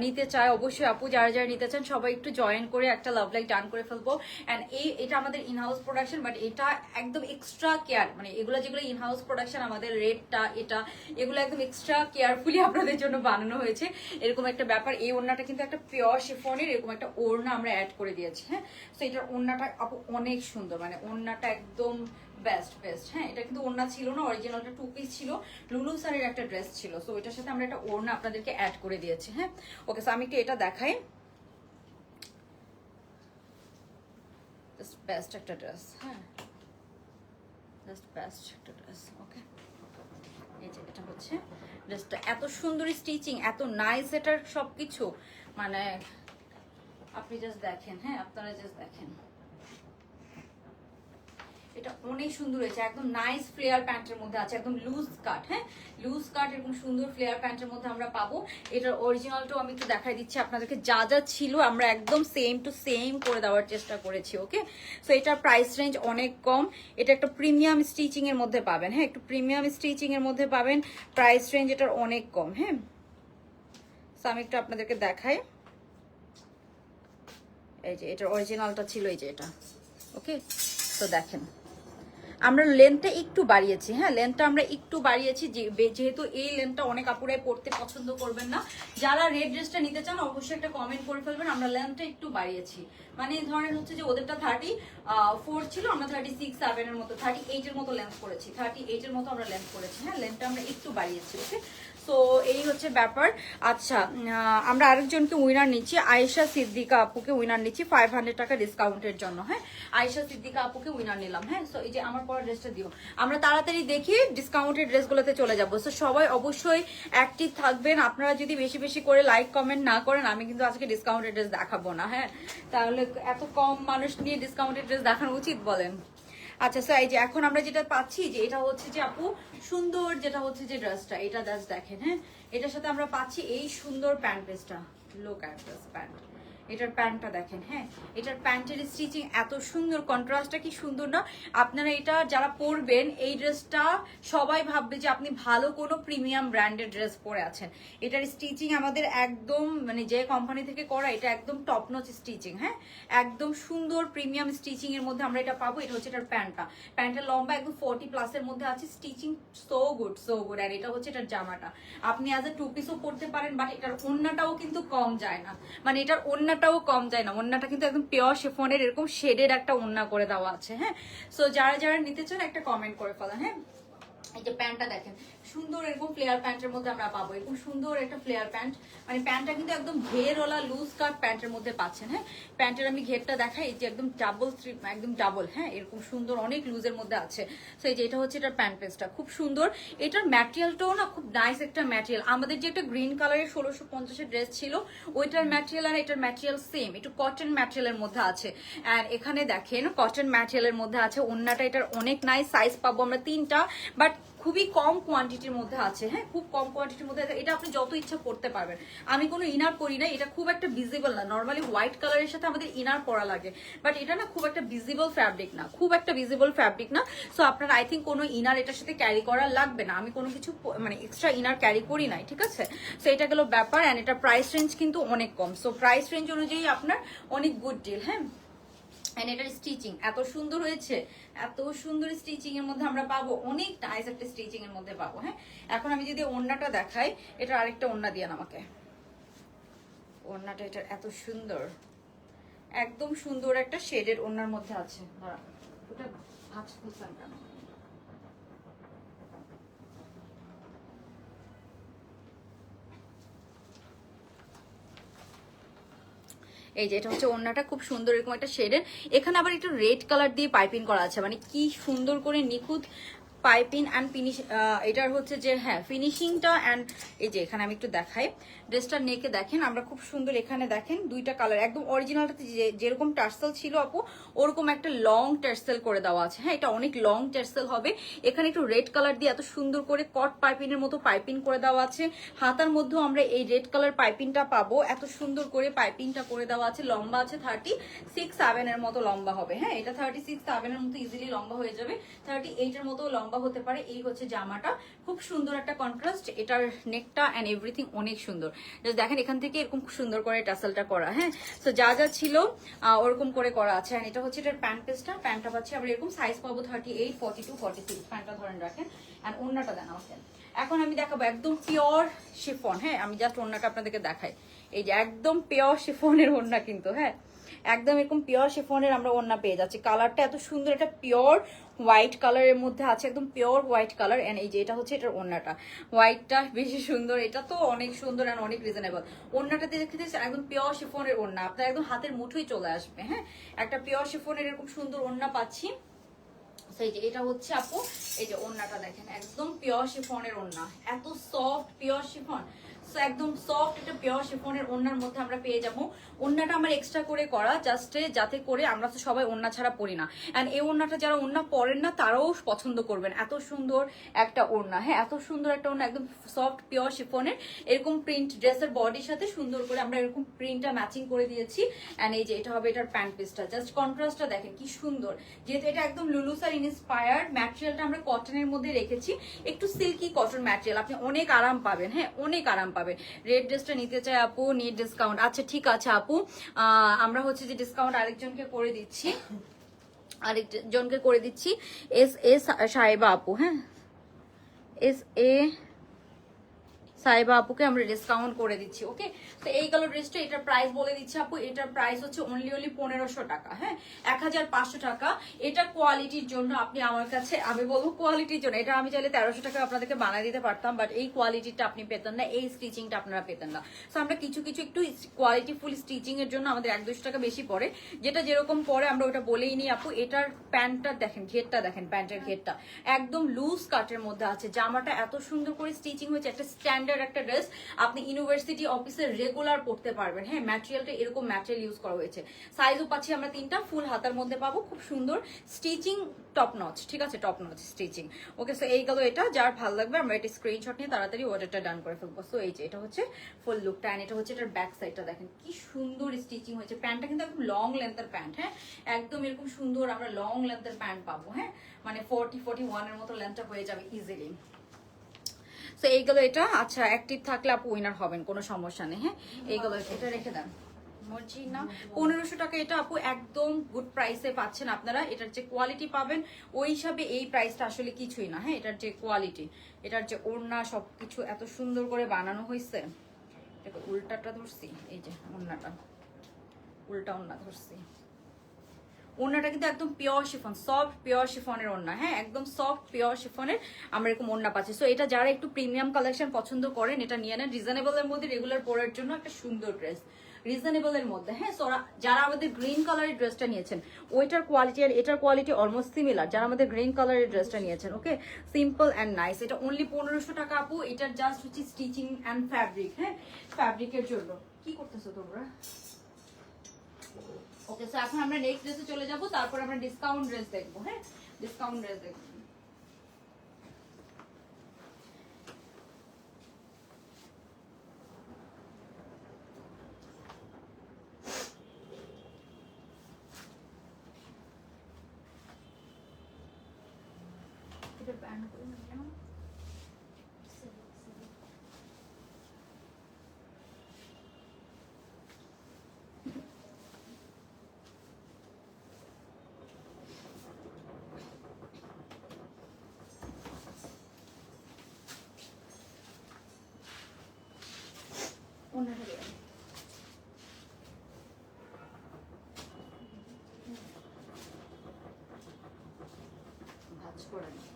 নিতে চায় অবশ্যই আপু, যারা নিতে চান সবাই একটু জয়েন করে একটা লাভ লাইক ডান করে ফেলবো। অ্যান্ড এটা আমাদের ইনহাউস প্রোডাকশন, বাট এটা একদম এক্সট্রা কেয়ার, মানে এগুলো যেগুলো ইনহাউস প্রোডাকশন আমাদের রেটটা এটা, এগুলো একদম এক্সট্রা কেয়ারফুলি আপনাদের জন্য বানানো হয়েছে, এরকম একটা ব্যাপার। এই ওড়নাটা কিন্তু একটা পিওর শিফনের এরকম একটা ওড়না আমরা অ্যাড করে দিয়েছি, হ্যাঁ। তো এটার ওড়নাটা আপু অনেক সুন্দর, মানে ওড়নাটা একদম বেস্ট, হ্যাঁ। এটা কিন্তু ওড়না ছিল না, অরিজিনালটা 2 পিস ছিল, লুলুসারের একটা ড্রেস ছিল। সো এটার সাথে আমরা একটা ওড়না আপনাদেরকে অ্যাড করে দিয়েছি, হ্যাঁ। ওকে, সো আমি একটু এটা দেখাই, জাস্ট বেস্ট একটা ড্রেস, হ্যাঁ জাস্ট বেস্ট একটা ড্রেস। ওকে, এই যে এটা হচ্ছে ড্রেসটা, এত সুন্দর স্টিচিং, এত নাইস এটার সবকিছু, মানে আপনি জাস্ট দেখেন, হ্যাঁ আপনারা জাস্ট দেখেন, এটা অনেক সুন্দর হয়েছে, একদম নাইস ফ্লেয়ার প্যান্টের মধ্যে আছে, একদম লুজ কাট, হ্যাঁ লুজ কাট, এরকম সুন্দর ফ্লেয়ার প্যান্টের মধ্যে আমরা পাবো। এটার অরিজিনালটাও আমি একটু দেখাই দিচ্ছি আপনাদেরকে, যা ছিল আমরা একদম সেম টু সেম করে দেওয়ার চেষ্টা করেছি, ওকে। সো এটার প্রাইস রেঞ্জ অনেক কম, এটা একটা প্রিমিয়াম স্টিচিং এর মধ্যে পাবেন, হ্যাঁ একটু প্রিমিয়াম স্টিচিং এর মধ্যে পাবেন, প্রাইস রেঞ্জ এটার অনেক কম, হ্যাঁ। সো আমি একটু আপনাদেরকে দেখাই, এই যে এটার অরিজিনালটা ছিল এই যে এটা, ওকে। তো দেখেন আমরা লেন্থটা একটু বাড়িয়েছি, হ্যাঁ লেন্থটা আমরা একটু বাড়িয়েছি, যেহেতু এই লেন্থটা অনেক আপুরাই পড়তে পছন্দ করবেন না। যারা রেড ড্রেসটা নিতে চান অবশ্যই একটা কমেন্ট করে ফেলবেন, আমরা লেন্থটা একটু বাড়িয়েছি, মানে ধরেন হচ্ছে যে ওদেরটা 34 ছিল, আমরা 36-7 এর মতো 38 এর মতো লেন্থ করেছি, 38 এর মতো আমরা লেন্থ করেছি, হ্যাঁ লেন্থটা আমরা একটু বাড়িয়েছি, ওকে। তো এই হচ্ছে ব্যাপার। আচ্ছা, আমরা আরেকজনকে উইনার নিচ্ছি, আয়েশা সিদ্দিকা আপুকে উইনার নিচ্ছি 500 টাকা ডিসকাউন্টের জন্য, হ্যাঁ আয়েশা সিদ্দিকা আপুকে উইনার নিলাম, হ্যাঁ। সো এই যে আমার পরে ড্রেসটা দিও, আমরা তাড়াতাড়ি দেখি ডিসকাউন্টের ড্রেসগুলোতে চলে যাবো। সো সবাই অবশ্যই অ্যাক্টিভ থাকবেন, আপনারা যদি বেশি বেশি করে লাইক কমেন্ট না করেন আমি কিন্তু আজকে ডিসকাউন্টের ড্রেস দেখাবো না, হ্যাঁ। তাহলে এত কম মানুষ নিয়ে ডিসকাউন্টের ড্রেস দেখানো উচিত বলেন? আচ্ছা স্যার, এই যে এখন আমরা যেটা পাচ্ছি যে এটা হচ্ছে যে আপু সুন্দর, যেটা হচ্ছে যে ড্রেসটা, এটা জাস্ট দেখেন, হ্যাঁ এটার সাথে আমরা পাচ্ছি এই সুন্দর প্যান্ট পিসটা, লুক অ্যাট দিস প্যান্ট, এটার প্যান্টটা দেখেন, হ্যাঁ এটার প্যান্টের স্টিচিং এত সুন্দর, কন্ট্রাস্টটা কি সুন্দর না। আপনারা এটা যারা পরবেন এই ড্রেসটা সবাই ভাববে যে আপনি ভালো কোনো প্রিমিয়াম ব্র্যান্ডের ড্রেস পরে আছেন। এটার স্টিচিং আমাদের একদম মানে যে কোম্পানি থেকে করা, এটা একদম টপ নচ স্টিচিং, হ্যাঁ একদম সুন্দর প্রিমিয়াম স্টিচিং এর মধ্যে আমরা এটা পাবো। এটা হচ্ছে এটার প্যান্টটা, প্যান্টের লম্বা একদম 40+ এর মধ্যে আছে, স্টিচিং সো গুড। আর এটা হচ্ছে এটার জামাটা, আপনি অ্যাজ এ 2 পিসও পরতে পারেন, বাট এটার ওড়নাটাও কিন্তু কম যায় না, মানে এটার ওড়নাটা ওন্নাটাও কম যায় না, ওন্নাটা কিন্তু একদম পিওর শিফনের এরকম শেডের একটা ওন্না করে দেওয়া আছে। হ্যাঁ, সো যারা যারা নিতে চান একটা কমেন্ট করে ফেলেন। হ্যাঁ, এই যে প্যান্টটা দেখেন সুন্দর, এরকম ফ্লেয়ার প্যান্টের মধ্যে আমরা পাবো, এরকম সুন্দর একটা ফ্লেয়ার প্যান্ট, মানে প্যান্টটা কিন্তু একদম ঘেরওয়ালা লুজ কাট প্যান্টের মধ্যে পাচ্ছেন। হ্যাঁ, প্যান্টের আমি ঘেরটা দেখাই, এই যে একদম ডাবল স্ট্রিপ, একদম ডাবল। হ্যাঁ, এরকম সুন্দর অনেক লুজের মধ্যে আছে। তো এই যে এটা হচ্ছে এটার প্যান্ট পিসটা খুব সুন্দর, এটার ম্যাটেরিয়ালটাও না খুব নাইস একটা ম্যাটেরিয়াল। আমাদের যে একটা গ্রিন কালারের 1650-এর ড্রেস ছিল ওইটার ম্যাটেরিয়াল আর এটার ম্যাটেরিয়াল সেম, একটু কটন ম্যাটেরিয়ালের মধ্যে আছে। অ্যান্ড এখানে দেখেন কটন ম্যাটেরিয়ালের মধ্যে আছে, ওন্নাটা এটার অনেক নাইস, সাইজ পাবো আমরা 3টা, বাট খুবই কম কোয়ান্টিটির মধ্যে আছে। হ্যাঁ, খুব কম কোয়ান্টিটির মধ্যে আছে, এটা আপনি যত ইচ্ছা পড়তে পারবেন। আমি কোনো ইনার পরি না, এটা খুব একটা ভিজিবল না। নর্মালি হোয়াইট কালারের সাথে আমাদের ইনার পরা লাগে, বাট এটা না খুব একটা ভিজিবল ফ্যাব্রিক না, খুব একটা ভিজিবল ফ্যাব্রিক না। সো আপনার আই থিঙ্ক কোনো ইনার এটার সাথে ক্যারি করা লাগবে না, আমি কোনো কিছু মানে এক্সট্রা ইনার ক্যারি করি নাই, ঠিক আছে। সো এটা গেল ব্যাপার। অ্যান্ড এটা প্রাইস রেঞ্জ কিন্তু অনেক কম, সো প্রাইস রেঞ্জ অনুযায়ী আপনার অনেক গুড ডিল। হ্যাঁ, এন্ড এটার স্টিচিং এত সুন্দর হয়েছে, এত সুন্দর স্টিচিং এর মধ্যে আমরা পাবো, অনেক নাইস একটা স্টিচিং এর মধ্যে পাবো। হ্যাঁ, এখন আমি যদি ওড়নাটা দেখাই, এটা আরেকটা ওড়না দিয়ে আমাকে, ওড়নাটা এটার এত সুন্দর, একদম সুন্দর একটা শেডের ওড়নার মধ্যে আছে। দাঁড়া, ওটা ভাঁজ খুলছেন কেন? এই যে এটা হচ্ছে ওড়নাটা, খুব সুন্দর এরকম একটা শেডের, এখানে আবার একটু রেড কালার দিয়ে পাইপিং করা আছে, মানে কি সুন্দর করে নিখুঁত পাইপিং অ্যান্ড ফিনিশ। এটার হচ্ছে যে হ্যাঁ ফিনিশিংটা অ্যান্ড এই যে এখানে আমি একটু দেখাই ড্রেসটার নেকে দেখেন, আমরা খুব সুন্দর এখানে দেখেন দুইটা কালার, একদম অরিজিনালটাতে যেরকম টার্সেল ছিল আপু ওরকম একটা লং টার্সেল করে দেওয়া আছে। হ্যাঁ, এটা অনেক লং টার্সেল হবে, এখানে একটু রেড কালার দিয়ে এত সুন্দর করে কট পাইপিং এর মতো পাইপিং করে দেওয়া আছে। হাতার মধ্যেও আমরা এই রেড কালার পাইপিংটা পাবো, এত সুন্দর করে পাইপিংটা করে দেওয়া আছে। লম্বা আছে 36-7 এর মতো লম্বা হবে। হ্যাঁ, এটা 36-7 এর মতো ইজিলি লম্বা হয়ে যাবে, 38 এর মতো লম্বা হতে পারে। এই হচ্ছে জামাটা, খুব সুন্দর একটা কন্ট্রাস্ট, এটার নেকটা এন্ড এভরিথিং অনেক সুন্দর। দেখেন এখান থেকে এরকম সুন্দর করে টাসেলটা করা। হ্যাঁ, তো যা যা ছিল ওরকম করে করা আছে। এন্ড এটা হচ্ছে এটার প্যান্ট পিসটা, প্যান্টটা পাচ্ছি আমরা এরকম, সাইজ পাবো 38, 42, 46, প্যান্টটা ধরেন রাখেন। এন্ড ওড়নাটা দেন আমাকে। এখন আমি দেখাবো একদম পিওর শিফন। হ্যাঁ, আমি জাস্ট ওড়নাটা আপনাদেরকে দেখাই, এই যে একদম পিওর শিফনের ওড়না কিন্তু। হ্যাঁ, একদম এরকম পিওর শিফনের আমরা ওড়না পেয়ে যাচ্ছি, কালারটা এত সুন্দর, এটা পিওর হোয়াইট কালারের মধ্যে আছে, একদম পিওর হোয়াইট কালার। এন্ড এই যে এটা হচ্ছে এটার ওড়নাটা, হোয়াইটটা বেশি সুন্দর, এটা তো অনেক সুন্দর এন্ড অনেক রিজনেবল। ওড়নাটাতে দেখতে একদম পিওর শিফনের ওড়না, আপনার একদম হাতের মুঠোই চলে আসবে। হ্যাঁ, একটা পিওর শিফনের এরকম সুন্দর ওড়না পাচ্ছি। এই যে এটা হচ্ছে আপু, এই যে ওড়নাটা দেখেন একদম পিওর শিফনের ওড়না, এত সফট পিওর শিফন, একদম সফট একটা পিওর শিফনের ওড়নার মধ্যে আমরা পেয়ে যাবো। ওড়নাটা আমার এক্সট্রা করে করা জাস্ট যাতে করে, আমরা তো সবাই ওড়না ছাড়া পরি না, এন্ড এই ওড়নাটা যারা ওড়না পরেন না তারাও পছন্দ করবেন, এত সুন্দর একটা ওড়না। হ্যাঁ, এত সুন্দর একটা ওড়না, একদম সফট পিওর শিফনের এরকম প্রিন্ট, ড্রেসের বডির সাথে সুন্দর করে আমরা এরকম প্রিন্টটা ম্যাচিং করে দিয়েছি। এন্ড এই যে এটা হবে এটার প্যান্ট পিসটা, জাস্ট কন্ট্রাস্টটা দেখেন কি সুন্দর, যেহেতু এটা একদম লুলুসার ইন্সপায়ার্ড, ম্যাটেরিয়ালটা আমরা কটনের মধ্যে রেখেছি, একটু সিল্কি কটন ম্যাটেরিয়াল, আপনি অনেক আরাম পাবেন। হ্যাঁ, অনেক আরাম পাবেন। রেড ড্রেসটা নিতে চাই আপু, নিড ডিসকাউন্ট। আচ্ছা ঠিক আছে আপু, আমরা হচ্ছে যে ডিসকাউন্ট আরেকজনকে করে দিচ্ছি, আরেকজনকে করে দিচ্ছি, এস সাহেবা আপু। হ্যাঁ, এ সাইবা আপুকে আমরা ডিসকাউন্ট করে দিচ্ছি। ওকে, তো এই কালার ড্রেসটা, এটার প্রাইস বলে দিচ্ছি আপু, এটার প্রাইস হচ্ছে অনলি 1500 টাকা। হ্যাঁ, 1500 টাকা। এটা কোয়ালিটির জন্য আপনি আমার কাছে, আমি বলবো কোয়ালিটির জন্য, এটা আমি চাইলে 1300 টাকা আপনাদেরকে বানিয়ে দিতে পারতাম, বাট এই কোয়ালিটিটা আপনি পেতেন না, এই স্টিচিংটা আপনারা পেতেন না। তো আমরা কিছু কিছু একটু কোয়ালিটি ফুল স্টিচিং এর জন্য আমাদের 100-200 টাকা বেশি পড়ে, যেটা যেরকম পরে আমরা ওটা বলেই নিই আপু। এটার প্যান্টটা দেখেন, ঘেরটা দেখেন, প্যান্টের ঘেরটা একদম লুজ কাটের মধ্যে আছে, জামাটা এত সুন্দর করে স্টিচিং হয়েছে, একটা স্ট্যান্ডার্ড একটা ড্রেস, আপনি ইউনিভার্সিটি অফিসে রেগুলার পড়তে পারবেন। হ্যাঁ, ম্যাটেরিয়ালটা এরকম ম্যাটেরিয়াল ইউজ করা হয়েছে, সাইজও পাচ্ছি আমরা 3টা, ফুল হাতার মধ্যে পাবো, খুব সুন্দর স্টিচিং, টপ নচ। ঠিক আছে, টপ নচ স্টিচিং। ওকে, সো এই গেল এটা, যার ভালো লাগবে আমরা এটা স্ক্রিনশট নিয়ে তাড়াতাড়ি অর্ডারটা ডান করে ফেলবো। সো এই যে এটা হচ্ছে ফুল লুকটা, এন্ড এটা হচ্ছে এটার ব্যাক সাইডটা দেখেন কি সুন্দর স্টিচিং হয়েছে। প্যান্টটা কিন্তু একদম লং লেন্থের প্যান্ট। হ্যাঁ, একদম এরকম সুন্দর আমরা লং লেন্থের প্যান্ট পাবো। হ্যাঁ, মানে 40-41 এর মতো লেন্থটা হয়ে যাবে ইজিলি। তো এইগুলো এটা, আচ্ছা অ্যাক্টিভ থাকলে আপু উইনার হবেন, কোনো সমস্যা নেই। হ্যাঁ, এইগুলো এটা রেখে দেন, মর্জি না। 1500 টাকা এটা আপু একদম গুড প্রাইসে পাচ্ছেন আপনারা, এটার যে কোয়ালিটি পাবেন ওই হিসাবে এই প্রাইসটা আসলে কিছুই না। হ্যাঁ, এটার যে কোয়ালিটি, এটার যে ওড়না, সবকিছু এত সুন্দর করে বানানো হয়েছে। উল্টাটা ধরছি, এই যে ওড়নাটা উল্টা ওন্না ধরছি। ওন্নাটা কিন্তু একদম পিওর শিফন, সফট পিওর শিফনের ওন্না, হ্যাঁ একদম সফট পিওর শিফনের আমরা এরকম ওন্না পাচ্ছি। সো এটা যারা একটু প্রিমিয়াম কালেকশন পছন্দ করেন এটা নিয়ে নেন, রিজনেবলের মধ্যে রেগুলার পরার জন্য একটা সুন্দর ড্রেস, রিজনেবলের মধ্যে। হ্যাঁ যারা আমাদের গ্রিন কালারের ড্রেসটা নিয়েছেন ওইটার কোয়ালিটি আর এটার কোয়ালিটি অলমোস্ট সিমিলার, যারা আমাদের গ্রিন কালারের ড্রেসটা নিয়েছেন, ওকে সিম্পল অ্যান্ড নাইস। এটা অনলি 1500 টাকা আপু। এটার জাস্ট হচ্ছে স্টিচিং অ্যান্ড ফ্যাব্রিক, হ্যাঁ ফ্যাব্রিকের জন্য। কি করতেছো তোমরা? ওকে, সো এখন আমরা নেক্সট ড্রেসে চলে যাব, তারপর আমরা ডিসকাউন্ট ড্রেস দেখবো। হ্যাঁ ডিসকাউন্ট ড্রেস দেখবো। এটা ব্যান্ড করে নিলাম। ওনাটা দিয়ে ভাঁজ করে নিই।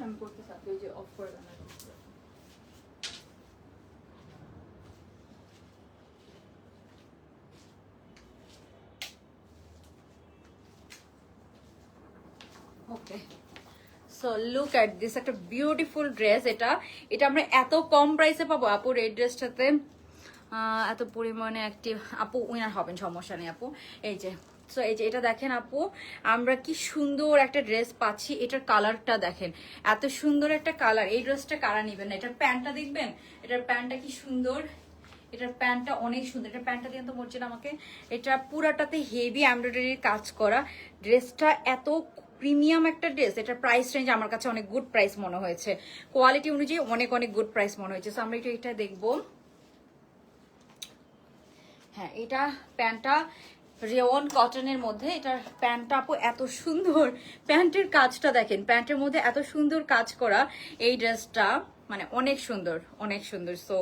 আমি করতে থাকবো, এই যে অফ করে দেন। ওকে, সো লুক এট দিস, একটা বিউটিফুল ড্রেস। এটা এটা আমরা এত কম প্রাইসে পাবো আপু। এই ড্রেসটাতে এত পরিমাণে অ্যাক্টিভ আপু উইনার হবেন, সমস্যা নেই আপু। এই যে সো এই যে এটা দেখেন আপু, আমরা কি সুন্দর একটা ড্রেস পাচ্ছি। এটার কালারটা দেখেন, এত সুন্দর একটা কালার। এই ড্রেসটা কারা নিবেন না? এটার প্যান্টটা দেখবেন, এটার প্যান্টটা কি সুন্দর, এটার প্যান্টটা অনেক সুন্দর। এটা প্যান্টটা দিয়ে তো মরছে না আমাকে। এটা পুরাটাতে হেভি এমব্রয়ডারির কাজ করা। ড্রেসটা এত প্রিমিয়াম একটা ড্রেস। এটার প্রাইস রেঞ্জ আমার কাছে অনেক গুড প্রাইস মনে হয়েছে, কোয়ালিটি অনুযায়ী অনেক অনেক গুড প্রাইস মনে হয়েছে। সো আমরা একটু এটা দেখবো। হ্যাঁ এটা প্যান্টটা রেওন কটনের মধ্যে। এটার প্যান্টটা আপু এত সুন্দর, প্যান্টের কাজটা দেখেন, প্যান্টের মধ্যে এত সুন্দর কাজ করা। এই ড্রেসটা মানে অনেক সুন্দর, অনেক সুন্দর। সো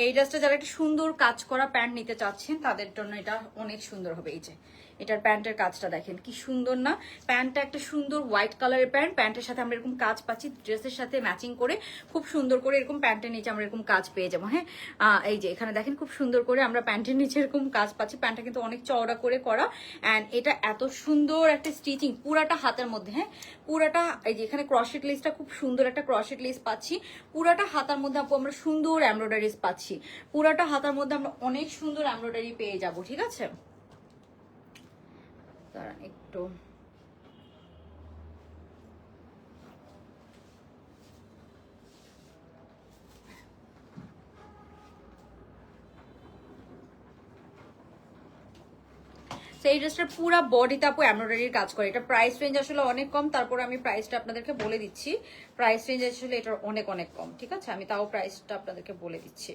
এই ড্রেসটা যারা একটা সুন্দর কাজ করা প্যান্ট নিতে চাচ্ছেন তাদের জন্য এটা অনেক সুন্দর হবে। এই যে এটার প্যান্টের কাজটা দেখেন কি সুন্দর না? প্যান্টটা একটা সুন্দর হোয়াইট কালারের প্যান্ট, প্যান্টের সাথে আমরা এরকম কাজ পাচ্ছি, ড্রেসের সাথে ম্যাচিং করে খুব সুন্দর করে এরকম প্যান্টের নিচে আমরা এরকম কাজ পেয়ে যাবো। হ্যাঁ এই যে এখানে দেখেন খুব সুন্দর করে আমরা প্যান্টের নিচে এরকম কাজ পাচ্ছি। প্যান্টটা কিন্তু অনেক চওড়া করে করা, অ্যান্ড এটা এত সুন্দর একটা স্টিচিং পুরাটা হাতের মধ্যে। হ্যাঁ পুরাটা এই যে এখানে ক্রশেট লেসটা খুব সুন্দর একটা ক্রশেট লেস পাচ্ছি। পুরাটা হাতার মধ্যে আপু আমরা সুন্দর এমব্রয়ডারিজ পাচ্ছি। পুরাটা হাতার মধ্যে আমরা অনেক সুন্দর এমব্রয়ডারি পেয়ে যাব। ঠিক আছে, একটু সেই ড্রেসটার পুরো বডিতে আপু এমব্রয়ডারির কাজ করে। এটা প্রাইস রেঞ্জ আসলে অনেক কম, তারপর আমি প্রাইসটা আপনাদেরকে বলে দিচ্ছি। প্রাইস রেঞ্জ আসলে এটার অনেক অনেক কম। ঠিক আছে, আমি তাও প্রাইসটা আপনাদেরকে বলে দিচ্ছি।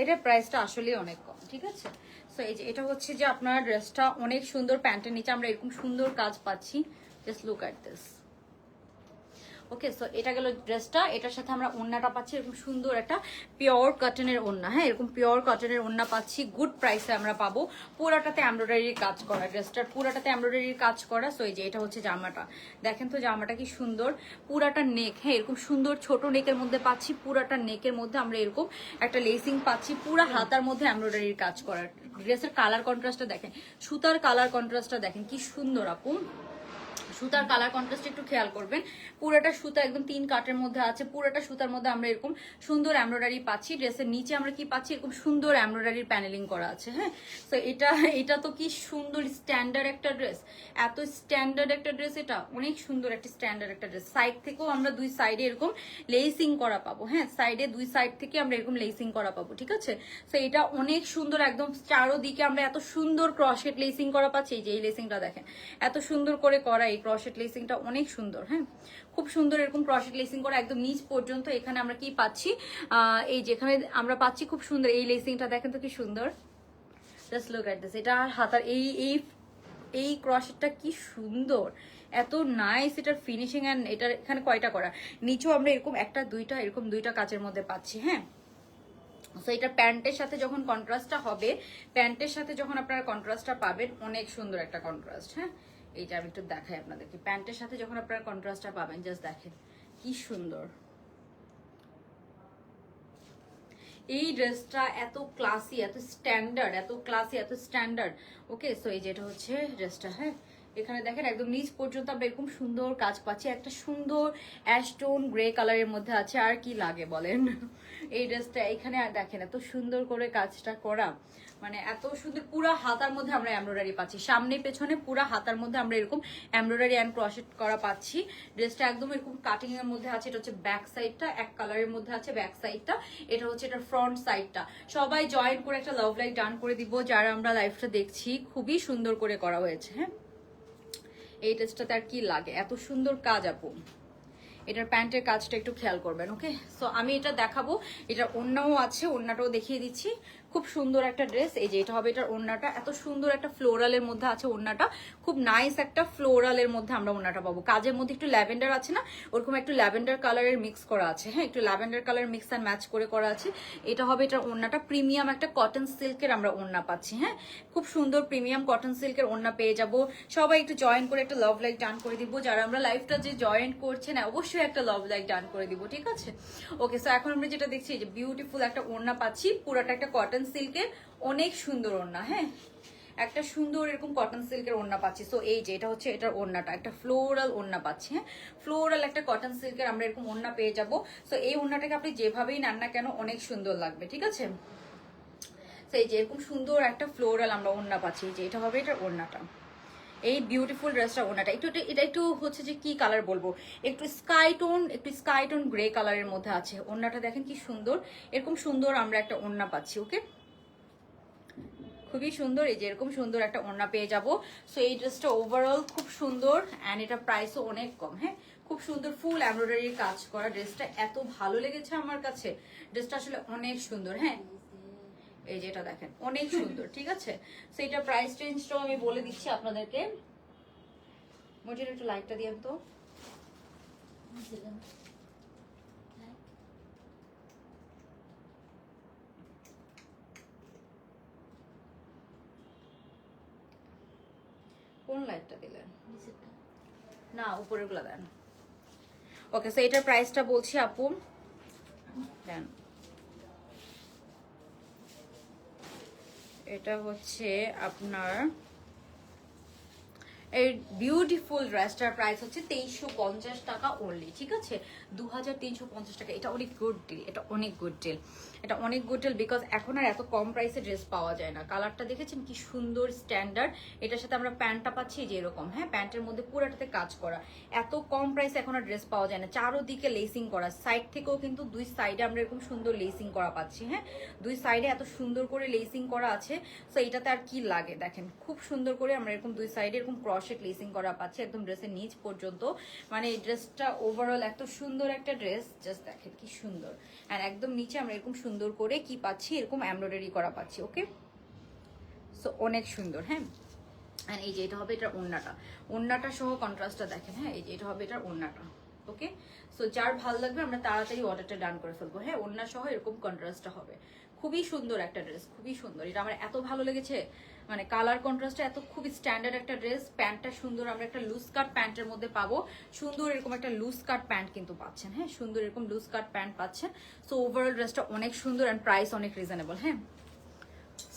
এটার প্রাইসটা আসলে অনেক কম। ঠিক আছে, সো এই যে এটা হচ্ছে যে আপনার ড্রেসটা অনেক সুন্দর, প্যান্টের নিচে আমরা এরকম সুন্দর কাজ পাচ্ছি। Just look at this. Okay, so এটা গেল ড্রেসটা। এটার সাথে আমরা ওড়নাটা পাচ্ছি এরকম সুন্দর একটা পিওর কটনের ওড়না। হ্যাঁ এরকম পিওর কটনের ওড়না পাচ্ছি, গুড প্রাইসে আমরা পাবো। পুরাটাতে এমব্রয়ডারির কাজ করা, ড্রেসটার পুরাটাতে এমব্রয়ডারির কাজ করা। সো এই যে এটা হচ্ছে জামাটা, দেখেন তো জামাটা কি সুন্দর। পুরাটা নেক, হ্যাঁ এরকম সুন্দর ছোট নেকের মধ্যে পাচ্ছি। পুরাটা নেকের মধ্যে আমরা এরকম একটা লেসিং পাচ্ছি, পুরা হাতার মধ্যে এমব্রয়ডারির কাজ করা। ড্রেসের কালার কন্ট্রাস্টটা দেখেন, সুতার কালার কন্ট্রাস্টটা দেখেন কি সুন্দর আপু। সুতার কালার কন্ট্রাস্ট একটু খেয়াল করবেন। পুরোটা সুতা একদম 3 কাটের মধ্যে আছে। পুরোটা সুতার মধ্যে আমরা এরকম সুন্দর এমব্রয়ডারি পাচ্ছি। ড্রেসের নিচে আমরা কি পাচ্ছি, এরকম সুন্দর এমব্রয়ডারির প্যানেলিং করা আছে। হ্যাঁ তো এটা তো কি সুন্দর স্ট্যান্ডার্ড একটা ড্রেস, এত স্ট্যান্ডার্ড একটা ড্রেস। এটা অনেক সুন্দর একটা স্ট্যান্ডার্ড একটা ড্রেস। সাইড থেকেও আমরা দুই সাইডে এরকম লেসিং করা পাবো। হ্যাঁ সাইডে দুই সাইড থেকে আমরা এরকম লেসিং করা পাবো। ঠিক আছে, তো এটা অনেক সুন্দর, একদম চারোদিকে আমরা এত সুন্দর ক্রশেট লেসিং করা পাচ্ছি। এই যে এই লেসিংটা দেখেন, এত সুন্দর করে করা এই ক্রশেট লেসিংটা অনেক সুন্দর। হ্যাঁ খুব সুন্দর এরকম ক্রশেট লেসিং করা একদম নিচ পর্যন্ত। এখানে আমরা কি পাচ্ছি, এই যেখানে আমরা পাচ্ছি খুব সুন্দর এই লেসিংটা দেখেন তো কি সুন্দর। Just look at this. এটা হাতার এই এই ক্রসেটটা কি সুন্দর, এত নাইস এটার ফিনিশিং। অ্যান্ড এটার এখানে কয়টা করা, নিচেও আমরা এরকম একটা দুইটা এরকম দুইটা কাচের মধ্যে পাচ্ছি। হ্যাঁ, সো এটা প্যান্টের সাথে যখন কন্ট্রাস্টটা হবে, প্যান্টের সাথে যখন আপনারা কন্ট্রাস্টটা পাবেন, অনেক সুন্দর একটা কন্ট্রাস্ট। হ্যাঁ, এইটা আমি একটু দেখাই আপনাদেরকে, প্যান্টের সাথে যখন আপনারা কন্ট্রাস্টটা পাবেন, জাস্ট দেখেন কি সুন্দর। এই ড্রেসটা এত ক্লাসি, এত স্ট্যান্ডার্ড, এত ক্লাসি, এত স্ট্যান্ডার্ড। ওকে, সো এই যেটা হচ্ছে ড্রেসটা। হ্যাঁ, এখানে দেখেন একদম নিচ পর্যন্ত আমরা এরকম সুন্দর কাজ পাচ্ছি, একটা সুন্দর অ্যাশটোন গ্রে কালারের মধ্যে আছে। আর কি লাগে বলেন এই ড্রেসটা। এখানে আর দেখেন এত সুন্দর করে কাজটা করা, মানে এত সুন্দর। পুরা হাতার মধ্যে আমরা এমব্রয়ডারি পাচ্ছি, সামনে পেছনে পুরা হাতার মধ্যে আমরা এরকম এমব্রয়ডারি অ্যান্ড ক্রসেট করা পাচ্ছি। ড্রেসটা একদম এরকম কাটিং এর মধ্যে আছে। এটা হচ্ছে ব্যাক সাইডটা, এক কালারের মধ্যে আছে ব্যাক সাইডটা। এটা হচ্ছে এটা ফ্রন্ট সাইডটা। সবাই জয়েন করে একটা লাভ লাইক ডান করে দিব যারা আমরা লাইভটা দেখছি। খুবই সুন্দর করে করা হয়েছে। হ্যাঁ, এই ড্রেসটাতে আর কি লাগে, এত সুন্দর কাজ আপু। এটার প্যান্টের কাজটা একটু খেয়াল করবেন। ওকে, সো আমি এটা দেখাবো, এটার ওড়নাও আছে, ওড়নাটাও দেখিয়ে দিচ্ছি। খুব সুন্দর একটা ড্রেস। এই যে এটা হবে এটার ওড়নাটা, এত সুন্দর একটা ফ্লোরালের মধ্যে আছে ওড়নাটা, খুব নাইস একটা ফ্লোরালের মধ্যে আমরা ওড়নাটা পাবো। কাজের মধ্যে একটু ল্যাভেন্ডার আছে না, ওরকম একটু ল্যাভেন্ডার কালারের মিক্স করা আছে। হ্যাঁ, একটু lavender colour mix and match করে করা আছে। এটা হবে এটার ওড়নাটা, প্রিমিয়াম একটা কটন সিল্কের আমরা ওড়না পাচ্ছি। হ্যাঁ, খুব সুন্দর প্রিমিয়াম কটন সিল্কের ওড়না পেয়ে যাব। সবাই একটু জয়েন করে একটা লাভ লাইক ডান করে দিব। যারা আমরা লাইভটা যে জয়েন করছেন অবশ্যই একটা লাভ লাইক ডান করে দিব, ঠিক আছে? ওকে, সো এখন আমরা যেটা দেখছি যে বিউটিফুল একটা ওড়না পাচ্ছি, পুরোটা একটা কটন সিল্কের, অনেক সুন্দর ওড়না। হ্যাঁ, একটা সুন্দর এরকম কটন সিল্কের ওড়না পাচ্ছি। সো এই যে এটা হচ্ছে এটার ওড়নাটা, একটা ফ্লোরাল ওড়না পাচ্ছি। হ্যাঁ, ফ্লোরাল একটা কটন সিল্কের আমরা এরকম ওড়না পেয়ে যাব। সো এই ওড়নাটাকে আপনি যেভাবেই নেন না কেন অনেক সুন্দর লাগবে, ঠিক আছে? সো এই যে এরকম সুন্দর একটা ফ্লোরাল আমরা ওড়না পাচ্ছি। যে এটা হবে এটার ওড়নাটা, এই বিউটিফুল ড্রেসটা ওড়নাটা একটু এটা একটু হচ্ছে যে কি কালার বলবো, একটু স্কাই টোন গ্রে কালারের মধ্যে আছে। ওড়নাটা দেখেন কি সুন্দর, এরকম সুন্দর আমরা একটা ওড়না পাচ্ছি। ওকে, খুবই সুন্দর। এই যে এরকম সুন্দর একটা ওড়না পেয়ে যাব। সো এই ড্রেসটা ওভারঅল খুব সুন্দর অ্যান্ড এটা প্রাইসও অনেক কম। হ্যাঁ, খুব সুন্দর ফুল এমব্রয়ডারি কাজ করা। ড্রেসটা এত ভালো লেগেছে আমার কাছে, ড্রেসটা আসলে অনেক সুন্দর। হ্যাঁ, এই যে এটা দেখেন অনেক সুন্দর, ঠিক আছে? সো এটা প্রাইস রেঞ্জটাও আমি বলে দিচ্ছি আপনাদেরকে। মজির একটু লাইটটা দিয়ে তো। কোন লাইটটা দিলেন? না, উপরের গুলা দেন। ওকে, সো এটার প্রাইসটা বলছি আপু, দেন। এটা হচ্ছে আপনার এই বিউটিফুল ড্রেসটার প্রাইস হচ্ছে 2350 টাকা অনলি, ঠিক আছে? 2350 টাকা। এটা অনেক গুড ডিল, এটা অনেক গুড ডিল, এটা অনেক গুড ডিল। বিকজ এখন আর এত কম প্রাইসে ড্রেস পাওয়া যায় না। কালারটা দেখেছেন কি সুন্দর স্ট্যান্ডার্ড। এটার সাথে আমরা প্যান্টটা পাচ্ছি যে এরকম। হ্যাঁ, প্যান্টের মধ্যে পুরোটাতে কাজ করা। এত কম প্রাইসে এখন আর ড্রেস পাওয়া যায় না। চারোদিকে লেসিং করা, সাইড থেকেও কিন্তু দুই সাইডে আমরা এরকম সুন্দর লেসিং করা পাচ্ছি। হ্যাঁ, দুই সাইডে এত সুন্দর করে লেসিং করা আছে। সো এটাতে আর কি লাগে দেখেন, খুব সুন্দর করে আমরা এরকম দুই সাইডে এরকম ক্রসেট লেসিং করা পাচ্ছি একদম ড্রেসের নিচ পর্যন্ত। মানে এই ড্রেসটা ওভারঅল এত সুন্দর একটা ড্রেস, জাস্ট দেখেন কি সুন্দর। অ্যান্ড একদম নিচে আমরা এরকম সুন্দর করে কি পাচ্ছি, এরকম এমব্রয়ডারি করা পাচ্ছি। ওকে, সো অনেক সুন্দর। হ্যাঁ, অ্যান্ড এই যে এটা হবে এটার ওড়নাটা, ওড়নাটা সহ কন্ট্রাস্টটা দেখেন। হ্যাঁ, এই যে এটা হবে এটার ওড়নাটা। ওকে, সো যার ভালো লাগবে আমরা তাড়াতাড়ি অর্ডারটা ডান করে ফেলবো। হ্যাঁ, ওড়না সহ এরকম কন্ট্রাস্টটা হবে। খুবই সুন্দর একটা ড্রেস, খুবই সুন্দর। এটা আমার এত ভালো লেগেছে, মানে কালার কন্ট্রাস্টটা এত খুবই স্ট্যান্ডার্ড একটা ড্রেস। প্যান্টটা সুন্দর, আমরা একটা লুজ কাট প্যান্টের মধ্যে পাবো। সুন্দর এরকম একটা লুজ কাট প্যান্ট কিন্তু পাচ্ছেন। হ্যাঁ, সুন্দর এরকম লুজ কাট প্যান্ট পাচ্ছেন। সো ওভারঅল ড্রেসটা অনেক সুন্দর অ্যান্ড প্রাইস অনেক রিজনেবল। হ্যাঁ,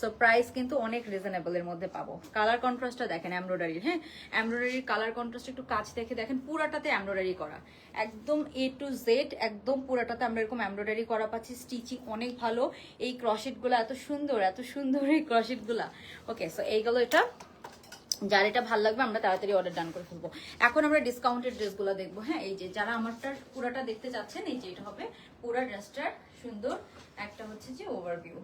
সো প্রাইস কিন্তু অনেক রিজনেবল এর মধ্যে পাবো। কালার কন্ট্রাস্টটা দেখেন এমব্রয়ডারির। হ্যাঁ, এমব্রয়ডারির কালার কন্ট্রাস্ট একটু কাছ থেকে দেখেন, পুরাটাতে এমব্রয়ডারি করা, একদম A to Z, একদম পুরাটাতে আমরা এরকম এমব্রয়ডারি করা পাচ্ছি। স্টিচিং অনেক ভালো। এই ক্রসেট গুলা এত সুন্দর, এত সুন্দর এই ক্রসেট গুলা। ওকে, সো এইগুলো এটা যার এটা ভালো লাগবে আমরা তাড়াতাড়ি অর্ডার ডান করে ফেলবো। এখন আমরা ডিসকাউন্টেড ড্রেসগুলো দেখবো। হ্যাঁ, এই যে যারা আমারটা পুরাটা দেখতে চাচ্ছেন, এই যে এটা হবে পুরা ড্রেসটার সুন্দর একটা হচ্ছে যে ওভারভিউ।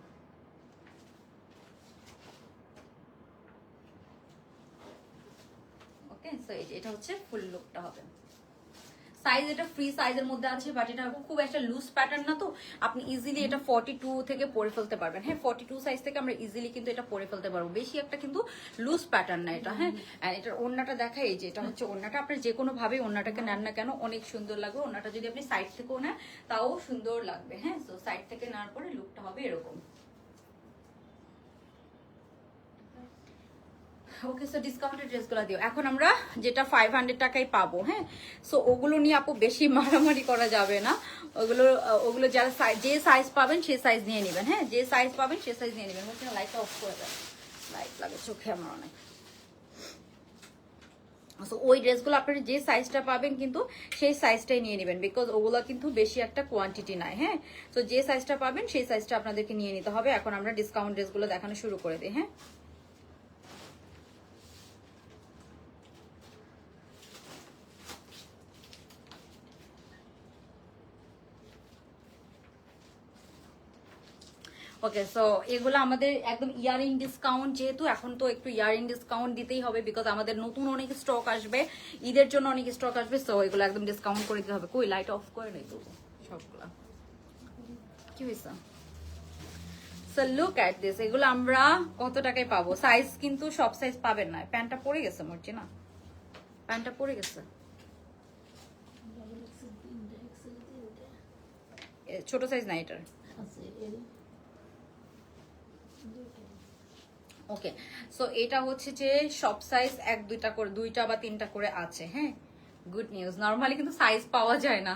ওকে, সো এটা হচ্ছে ফুল লুকটা হবে। সাইজ এটা ফ্রি সাইজের মধ্যে আছে, বাট এটা খুব একটা লুজ প্যাটার্ন না, তো আপনি ইজিলি এটা 42 থেকে পরে ফেলতে পারবেন। হ্যাঁ 42 সাইজ থেকে আমরা ইজিলি কিন্তু এটা পরে ফেলতে পারবো, বেশি একটা কিন্তু লুজ প্যাটার্ন না এটা। হ্যাঁ এটার ওড়নাটা দেখাই, এই যে এটা হচ্ছে ওড়নাটা, আপনি যে কোনো ভাবে ওড়নাটাকে নেন না কেন অনেক সুন্দর লাগবে। ওড়নাটা যদি আপনি সাইড থেকেও নেন তাও সুন্দর লাগবে। হ্যাঁ তো সাইড থেকে নেওয়ার পরে লুকটা হবে এরকম। ওকে সো ডিসকাউন্টেড ড্রেসগুলো দিও। এখন আমরা যেটা 500 টাকায় পাবো, হ্যাঁ সো ওগুলো নিয়ে আপু বেশি মারামারি করা যাবে না। ওগুলো যারা যে সাইজ পাবেন সেই সাইজ নিয়ে নেবেন। হ্যাঁ যে সাইজ পাবেন সেই সাইজ নিয়ে নেবেন। বলছি না লাইটটা অফ করে দেন, লাইট লাগে চোখে আমার অনেক। সো ওই ড্রেসগুলো আপনারা যে সাইজটা পাবেন কিন্তু সেই সাইজটাই নিয়ে নেবেন, বিকজ ওগুলো কিন্তু বেশি একটা কোয়ান্টিটি নাই। হ্যাঁ তো যে সাইজটা পাবেন সেই সাইজটা আপনাদেরকে নিয়ে নিতে হবে। এখন আমরা ডিসকাউন্ট ড্রেসগুলো দেখানো শুরু করে দিই। হ্যাঁ ওকে সো এগুলো আমাদের একদম ইয়ারিং ডিসকাউন্ট, যেহেতু এখন তো একটু ইয়ারিং ডিসকাউন্ট দিতেই হবে, বিকজ আমাদের নতুন অনেক স্টক আসবে, ঈদের জন্য অনেক স্টক আসবে, সো এগুলো একদম ডিসকাউন্ট করে দিতে হবে। কই লাইট অফ করে নেই তো সবগুলা, কি হয়েছে? সো লুক অ্যাট দিস, এগুলো আমরা কত টাকায় পাবো? সাইজ কিন্তু সব সাইজ পাবেন না। প্যান্টটা পরে গেছে মর্জি না, প্যান্টটা পরে গেছে, ছোট সাইজ না এটার। ওকে সো এটা হচ্ছে যে সব সাইজ এক দুইটা করে, দুইটা বা তিনটা করে আছে। হ্যাঁ গুড নিউজ, নর্মালি কিন্তু সাইজ পাওয়া যায় না।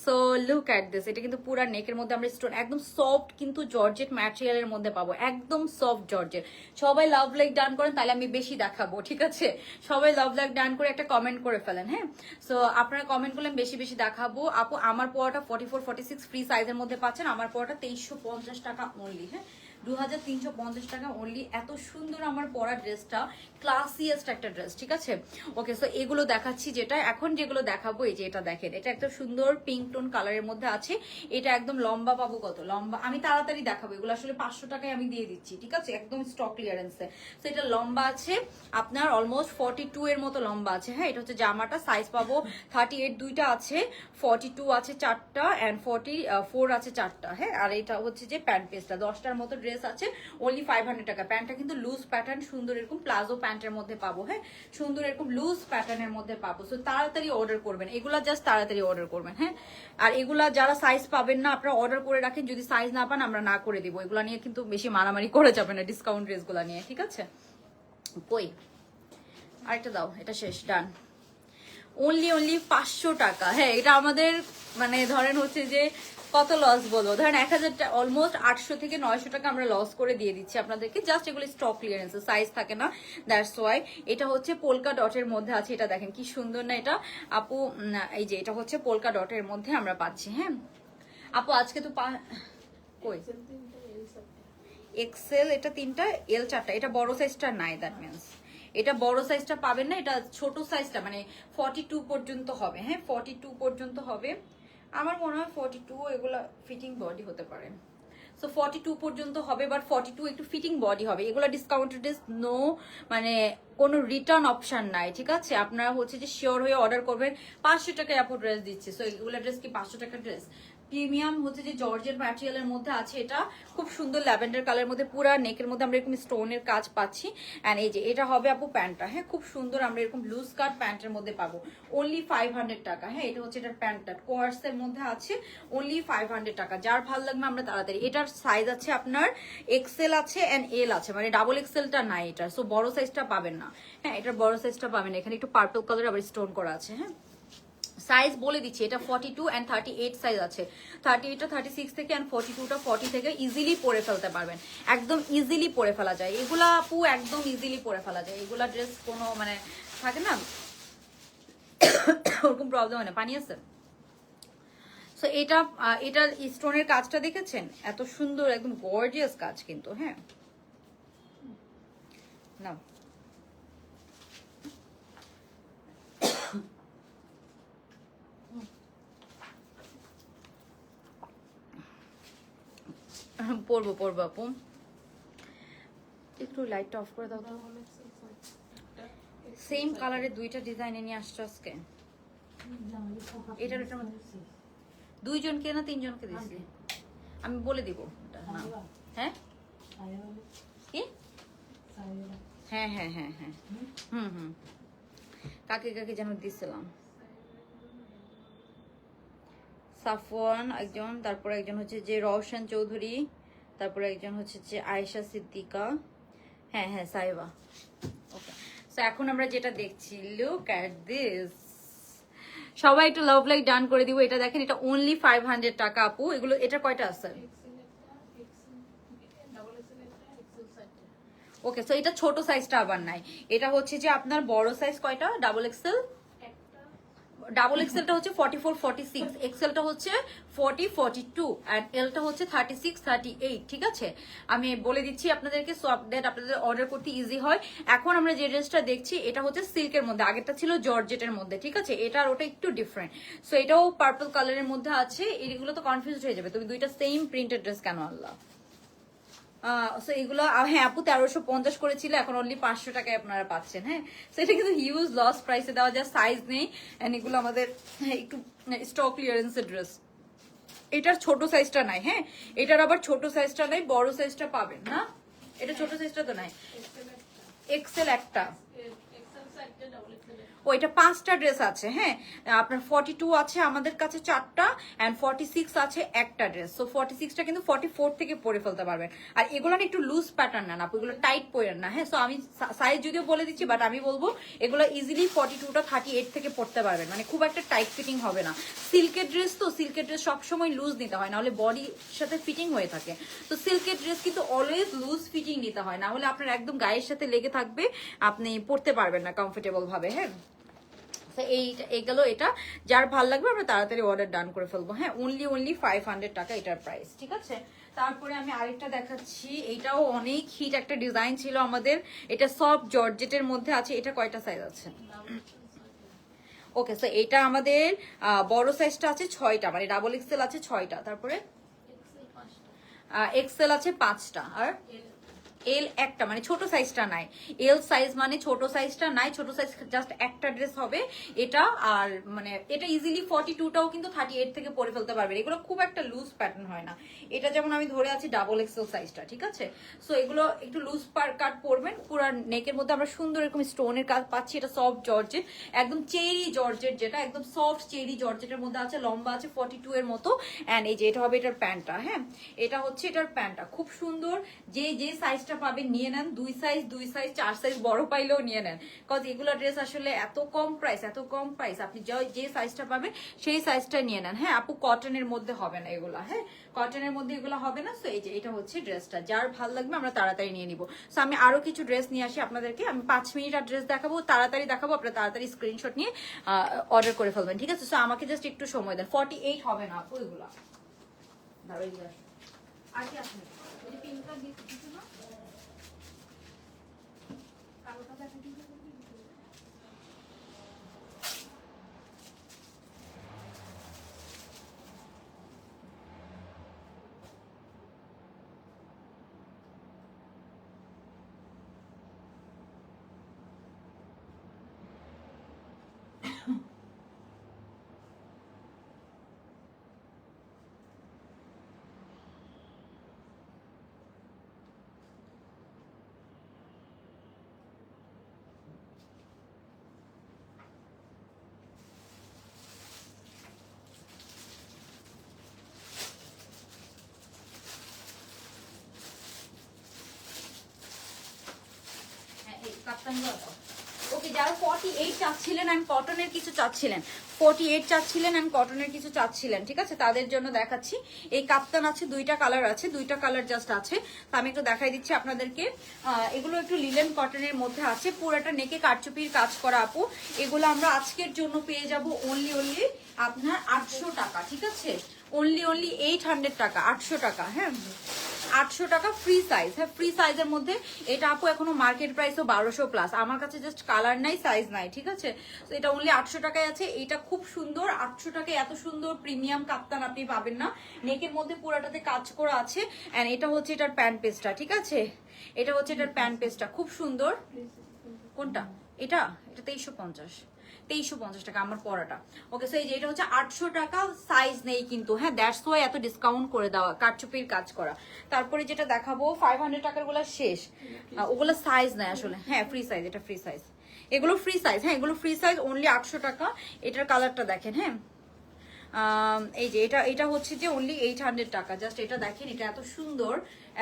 সো লুক অ্যাট দিস, এটা কিন্তু পুরা নেকের মধ্যে আমরা স্টোন, একদম সফট কিন্তু জর্জেট ম্যাটেরিয়ালের মধ্যে পাবো, একদম সফট জর্জেট। সবাই লাভ লাইক ডান করেন, তাহলে আমি বেশি দেখাবো, ঠিক আছে? সবাই লাভ লাইক ডান করে একটা কমেন্ট করে ফেলেন। হ্যাঁ সো আপনারা কমেন্ট করলে বেশি বেশি দেখাবো। আপু আমার পড়াটা 44 46 ফ্রি সাইজের মধ্যে পাচ্ছেন, আমার পড়াটা 2350 টাকা অনলি। হ্যাঁ 2350 টাকা অনলি। এত সুন্দর আমার পরা ড্রেসটা, ক্লাসিয়েস্ট একটা ড্রেস, ঠিক আছে? ওকে সো এগুলো দেখাচ্ছি, যেটা এখন যেগুলো দেখাবো, এই যে এটা দেখেন, এটা একটা সুন্দর পিঙ্ক টোন কালারের মধ্যে আছে। এটা একদম লম্বা পাবো কত লম্বা, আমি তাড়াতাড়ি দেখাবো, এগুলো আসলে 500 টাকায় আমি দিয়ে দিচ্ছি, ঠিক আছে? একদম স্টক ক্লিয়ারেন্সে। তো এটা লম্বা আছে আপনার অলমোস্ট 42 এর মতো লম্বা আছে। হ্যাঁ এটা হচ্ছে জামাটা, সাইজ পাবো 38 দুইটা আছে, 42 আছে চারটা, অ্যান্ড 44 আছে চারটা। হ্যাঁ আর এটা হচ্ছে যে প্যান্ট পিসটা 10টার মতো ড্রেস আছে, অনলি 500 টাকা। প্যান্টটা কিন্তু লুজ প্যাটার্ন, সুন্দর এরকম প্লাজো প্যান্টের মধ্যে পাবো। হ্যাঁ সুন্দর এরকম লুজ প্যাটার্নের মধ্যে পাবো। সো তাড়াতাড়ি অর্ডার করবেন, এগুলা জাস্ট তাড়াতাড়ি অর্ডার করবেন। হ্যাঁ আর এগুলা যারা সাইজ পাবেন না আপনারা অর্ডার করে রাখেন, যদি সাইজ না পান আমরা না করে দিব। এগুলা নিয়ে কিন্তু বেশি মারামারি করে যাবে না ডিসকাউন্ট ড্রেসগুলা নিয়ে, ঠিক আছে? কই আরেকটা দাও, এটা শেষ, ডান। অনলি 500 টাকা। হ্যাঁ এটা আমাদের মানে ধরেন হচ্ছে যে কত লস বলবো, ধরেন 1000 অলমোস্ট 800 থেকে 900 টাকা আমরা লস করে দিয়ে দিচ্ছি আপনাদেরকে, জাস্ট এগুলো স্টক ক্লিয়ারেন্স, সাইজ থাকে না, দ্যাটস ওয়াই। এটা হচ্ছে পোলকা ডটের মধ্যে আছে, এটা দেখেন কি সুন্দর না এটা আপু। এই যে এটা হচ্ছে পোলকা ডটের মধ্যে আমরা পাচ্ছি। হ্যাঁ আপু আজকে তো কই এক্সেল, এটা 3টা, এল 4টা, এটা বড় সাইজটা নাই, দ্যাট মিন্স এটা বড় সাইজটা পাবেন না, এটা ছোট সাইজটা মানে 42 পর্যন্ত হবে। হ্যাঁ 42 পর্যন্ত হবে, আমার মনে হয় 42 এগুলা ফিটিং বডি হতে পারে। সো 42 পর্যন্ত হবে, বাট 42 একটু ফিটিং বডি হবে। এগুলো ডিসকাউন্টেড ড্রেস, নো মানে কোনো রিটার্ন অপশন নাই, ঠিক আছে? আপনারা হচ্ছে যে শিওর হয়ে অর্ডার করবেন। 500 টাকায় আপু ড্রেস দিচ্ছে, সো এগুলো ড্রেস কি 500 টাকার ড্রেস? প্রিমিয়াম হচ্ছে যে জর্জেট ম্যাটেরিয়ালের মধ্যে আছে, এটা খুব সুন্দর ল্যাভেন্ডার কালারের মধ্যে, পুরা নেকের মধ্যে আমরা এরকম স্টোনের কাজ পাচ্ছি। অ্যান্ড এই যে এটা হবে আপু প্যান্টটা। হ্যাঁ খুব সুন্দর আমরা এরকম লুজ কাট প্যান্টের মধ্যে পাবো, অনলি 500 টাকা। হ্যাঁ এটা হচ্ছে এটার প্যান্টটা কোয়ার্সের মধ্যে আছে, অনলি 500 টাকা। যার ভালো লাগবে আমরা তাড়াতাড়ি। এটার সাইজ আছে আপনার এক্সেল আছে অ্যান্ড এল আছে, মানে ডাবল এক্সেলটা নাই এটা, সো বড় সাইজটা পাবেন না। হ্যাঁ এটার বড় সাইজটা পাবেন, এখানে একটু পার্পল কালার আবার স্টোন করা আছে। হ্যাঁ সাইজ বলে দিচ্ছি, এটা 42 অ্যান্ড 38 সাইজ আছে, 38টা 36 থেকে অ্যান্ড 42টা 40 থেকে ইজিলি পরে ফেলতে পারবেন, একদম ইজিলি পরে ফেলা যায় এগুলা আপু, একদম ইজিলি পরে ফেলা যায় এগুলা ড্রেস, কোনো মানে থাকে না ওরকম প্রবলেম হয় না। পানি আছে? সো এটার স্টোনের কাজটা দেখেছেন, এত সুন্দর একদম গর্জিয়াস কাজ কিন্তু। হ্যাঁ না পরবো আপু, একটু লাইটটা অফ করে দাও তো। সেম কালারের দুইটা ডিজাইনে নিয়ে আসছো আজকে। এটার এটার মধ্যে দুইজনকে না তিনজনকে দিছি, আমি বলে দিব হ্যাঁ কি হ্যাঁ হ্যাঁ হ্যাঁ হ্যাঁ হুম কাকে কাকে যেন দিছিলাম। সাফওয়ান একজন, তারপর একজন হচ্ছে যে রওশন চৌধুরী, তারপরে একজন হচ্ছে যে আয়েশা সিদ্দিকা, হ্যাঁ হ্যাঁ সাইবা। ওকে, সো এখন আমরা যেটা দেখছি, লুক অ্যাট দিস। সবাই একটু লাভ লাইক ডান করে দিব। এটা দেখেন, এটা অনলি 500 টাকা আপু। এগুলো এটা কয়টা আছে? ওকে, সো এটা ছোট সাইজটা আবার নাই, এটা হচ্ছে যে আপনার বড় সাইজ কয়টা? ডাবল এক্সেল, ডাবল এক্সেলটা হচ্ছে 44 46, এক্সেলটা হচ্ছে 40 42 এন্ড এলটা হচ্ছে 36 38। ঠিক আছে, আমি বলে দিচ্ছি আপনাদেরকে, সো আপডেট আপনাদের অর্ডার করতে ইজি হয়। এখন আমরা যে ড্রেসটা দেখছি এটা হচ্ছে সিল্কের মধ্যে, আগেরটা ছিল জর্জেটের মধ্যে। ঠিক আছে, এটা আর ওটা একটু ডিফারেন্ট। সো এটাও পার্পল কালারের মধ্যে আছে। এগুলো তো কনফিউজ হয়ে যাবে, তুমি দুইটা সেম প্রিন্টেড ড্রেস কেন আনলা? এগুলো হ্যাঁ আপু 1350 করেছিল, এখন অনলি 500 টাকায় আপনারা পাচ্ছেন। হ্যাঁ, সেটা কিন্তু হিউজ লস প্রাইসে দেওয়া যায়, সাইজ নেই। এন্ড এগুলো আমাদের একটু স্টক ক্লিয়ারেন্সের ড্রেস। এটার ছোট সাইজটা নাই, হ্যাঁ এটার আবার ছোট সাইজটা নাই, বড় সাইজটা পাবেন না। এটা ছোট সাইজটা তো নাই, এক্সেল একটা। ও এটা 5টা ড্রেস আছে। হ্যাঁ, আপনার 42 আছে আমাদের কাছে 4টা, এন্ড 46 আছে একটা ড্রেস। সো 46টা কিন্তু 44 থেকে পরে ফেলতে পারবেন। আর এগুলো না একটু লুজ প্যাটার্ন না আপু, এগুলো টাইট পরেন না। হ্যাঁ, সো আমি সাইজ যদিও বলে দিচ্ছি, বাট আমি বলবো এগুলো ইজিলি 42টা 38 থেকে পড়তে পারবেন, মানে খুব একটা টাইট ফিটিং হবে না। সিল্কের ড্রেস তো, সিল্কের ড্রেস সবসময় লুজ নিতে হয়, নাহলে বডির সাথে ফিটিং হয়ে থাকে। তো সিল্কের ড্রেস কিন্তু অলওয়েজ লুজ ফিটিং নিতে হয়, না হলে আপনার একদম গায়ের সাথে লেগে থাকবে, আপনি পড়তে পারবেন না কমফোর্টেবল ভাবে। হ্যাঁ, এইগুলো, এটা যার ভাল লাগবে আমরা তাড়াতাড়ি অর্ডার ডান করে ফেলবো। হ্যাঁ, অনলি 500 টাকা এটার প্রাইস। ঠিক আছে, তারপরে আমি আরেকটা দেখাচ্ছি, এটাও অনেক হিট একটা ডিজাইন ছিল আমাদের। এটা সব জর্জেটের মধ্যে আছে। এটা কয়টা সাইজ আছে? ওকে, সো এটা আমাদের বড় সাইজটা আছে 6টা, মানে ডাবল এক্সেল আছে 6টা, তারপরে এক্সেল আছে 5টা, আর এল একটা, মানে ছোট সাইজটা নাই। এল সাইজ মানে ছোট সাইজটা নাই, ছোট সাইজ জাস্ট একটা ড্রেস হবে এটা। আর মানে এটা ইজিলি 42টাও কিন্তু 38 থেকে পরে ফেলতে পারবে, এগুলো খুব একটা লুজ প্যাটার্ন হয় না। এটা যেমন আমি ধরে আছি ডাবল এক্সেল সাইজটা। ঠিক আছে, সো এগুলো একটু লুজ কাট পরবেন। পুরো নেকের মধ্যে আমরা সুন্দর এরকম স্টোনের কাজ পাচ্ছি। এটা সফট জর্জেট, একদম চেরি জর্জেট, যেটা একদম সফট চেরি জর্জেটের মধ্যে আছে। লম্বা আছে 42 এর মতো। এন্ড এই যে এটা হবে এটার প্যান্টটা। হ্যাঁ, এটা হচ্ছে এটার প্যান্টটা, খুব সুন্দর। যে সাইজটা পাবেন নিয়ে নেন, 2 সাইজ 4 সাইজ বড় পাইলেও নিয়ে নেন, কজ এগুলো ড্রেস আসলে এত কম প্রাইস, আপনি যে সাইজটা পাবেন সেই সাইজটা নিয়ে নেন। হ্যাঁ আপু, কটনের মধ্যে হবে না এগুলো। হ্যাঁ, কটনের মধ্যে এগুলো হবে না। সো এই যে এটা হচ্ছে ড্রেসটা, যার ভাল লাগবে আমরা তাড়াতাড়ি নিয়ে নিব। সো আমি আরো কিছু ড্রেস নিয়ে আসি আপনাদেরকে, আমি 5 মিনিট আর ড্রেস দেখাবো, তাড়াতাড়ি দেখাবো, আপনারা তাড়াতাড়ি স্ক্রিনশট নিয়ে অর্ডার করে ফেলবেন। ঠিক আছে, সো আমাকে জাস্ট একটু সময় দেন। 48 হবে না আপু এগুলো। আর কি আসবে পিঙ্কটা দিচ্ছি না, কালোটা দেখা দিন। ওকে, যারা 48 চাচ্ছিলেন এন্ড কটনের কিছু চাচ্ছিলেন, 48 চাচ্ছিলেন এন্ড কটনের কিছু চাচ্ছিলেন, ঠিক আছে, তাদের জন্য দেখাচ্ছি। এই কাপ্তান আছে, 2টা কালার আছে, 2টা কালার জাস্ট আছে। তো আমি একটু দেখাই দিচ্ছি আপনাদেরকে। এগুলো একটু লিলেন কটনের মধ্যে আছে, পুরোটা নেকে কারচুপির কাজ করা আপু। এগুলো আমরা আজকের জন্য পেয়ে যাব অনলি আপনার 800 টাকা। ঠিক আছে, অনলি 800 টাকা, 800 টাকা। হ্যাঁ, 800 টাকা ফ্রি সাইজ। হ্যাঁ, ফ্রি সাইজের মধ্যে এটা আপু এখনো মার্কেট প্রাইসও 1200 প্লাস। আমার কাছে জাস্ট কালার নাই, সাইজ নাই। ঠিক আছে, তো এটা অনলি 800 টাকায় আছে। এটা খুব সুন্দর, 800 টাকায় এত সুন্দর প্রিমিয়াম কাপ্তান আপনি পাবেন না। নেকের মধ্যে পুরাটাতে কাজ করা আছে। এন্ড এটা হচ্ছে এটার প্যান্ট পেজটা। ঠিক আছে, এটা হচ্ছে এটার প্যান্ট পেজটা, খুব সুন্দর। কোনটা? এটা 2350। 2350 টাকা আমার পরাটা। ওকে, সো এই যে এটা হচ্ছে 800 টাকা, সাইজ নেই কিন্তু, হ্যাঁ দ্যাটস ওয়াই এত ডিসকাউন্ট করে দেওয়া, কারচুপির কাজ করা। তারপরে যেটা দেখাবো 500 টাকার গুলা শেষ, ওগুলো সাইজ নেই আসলে, হ্যাঁ ফ্রি সাইজ, এটা ফ্রি সাইজ, এগুলো ফ্রি সাইজ, হ্যাঁ এগুলো ফ্রি সাইজ, অনলি 800 টাকা। এটার কালারটা দেখেন, হ্যাঁ এই যে এটা হচ্ছে যে অনলি 800 টাকা। জাস্ট এটা দেখেন, এটা এত সুন্দর,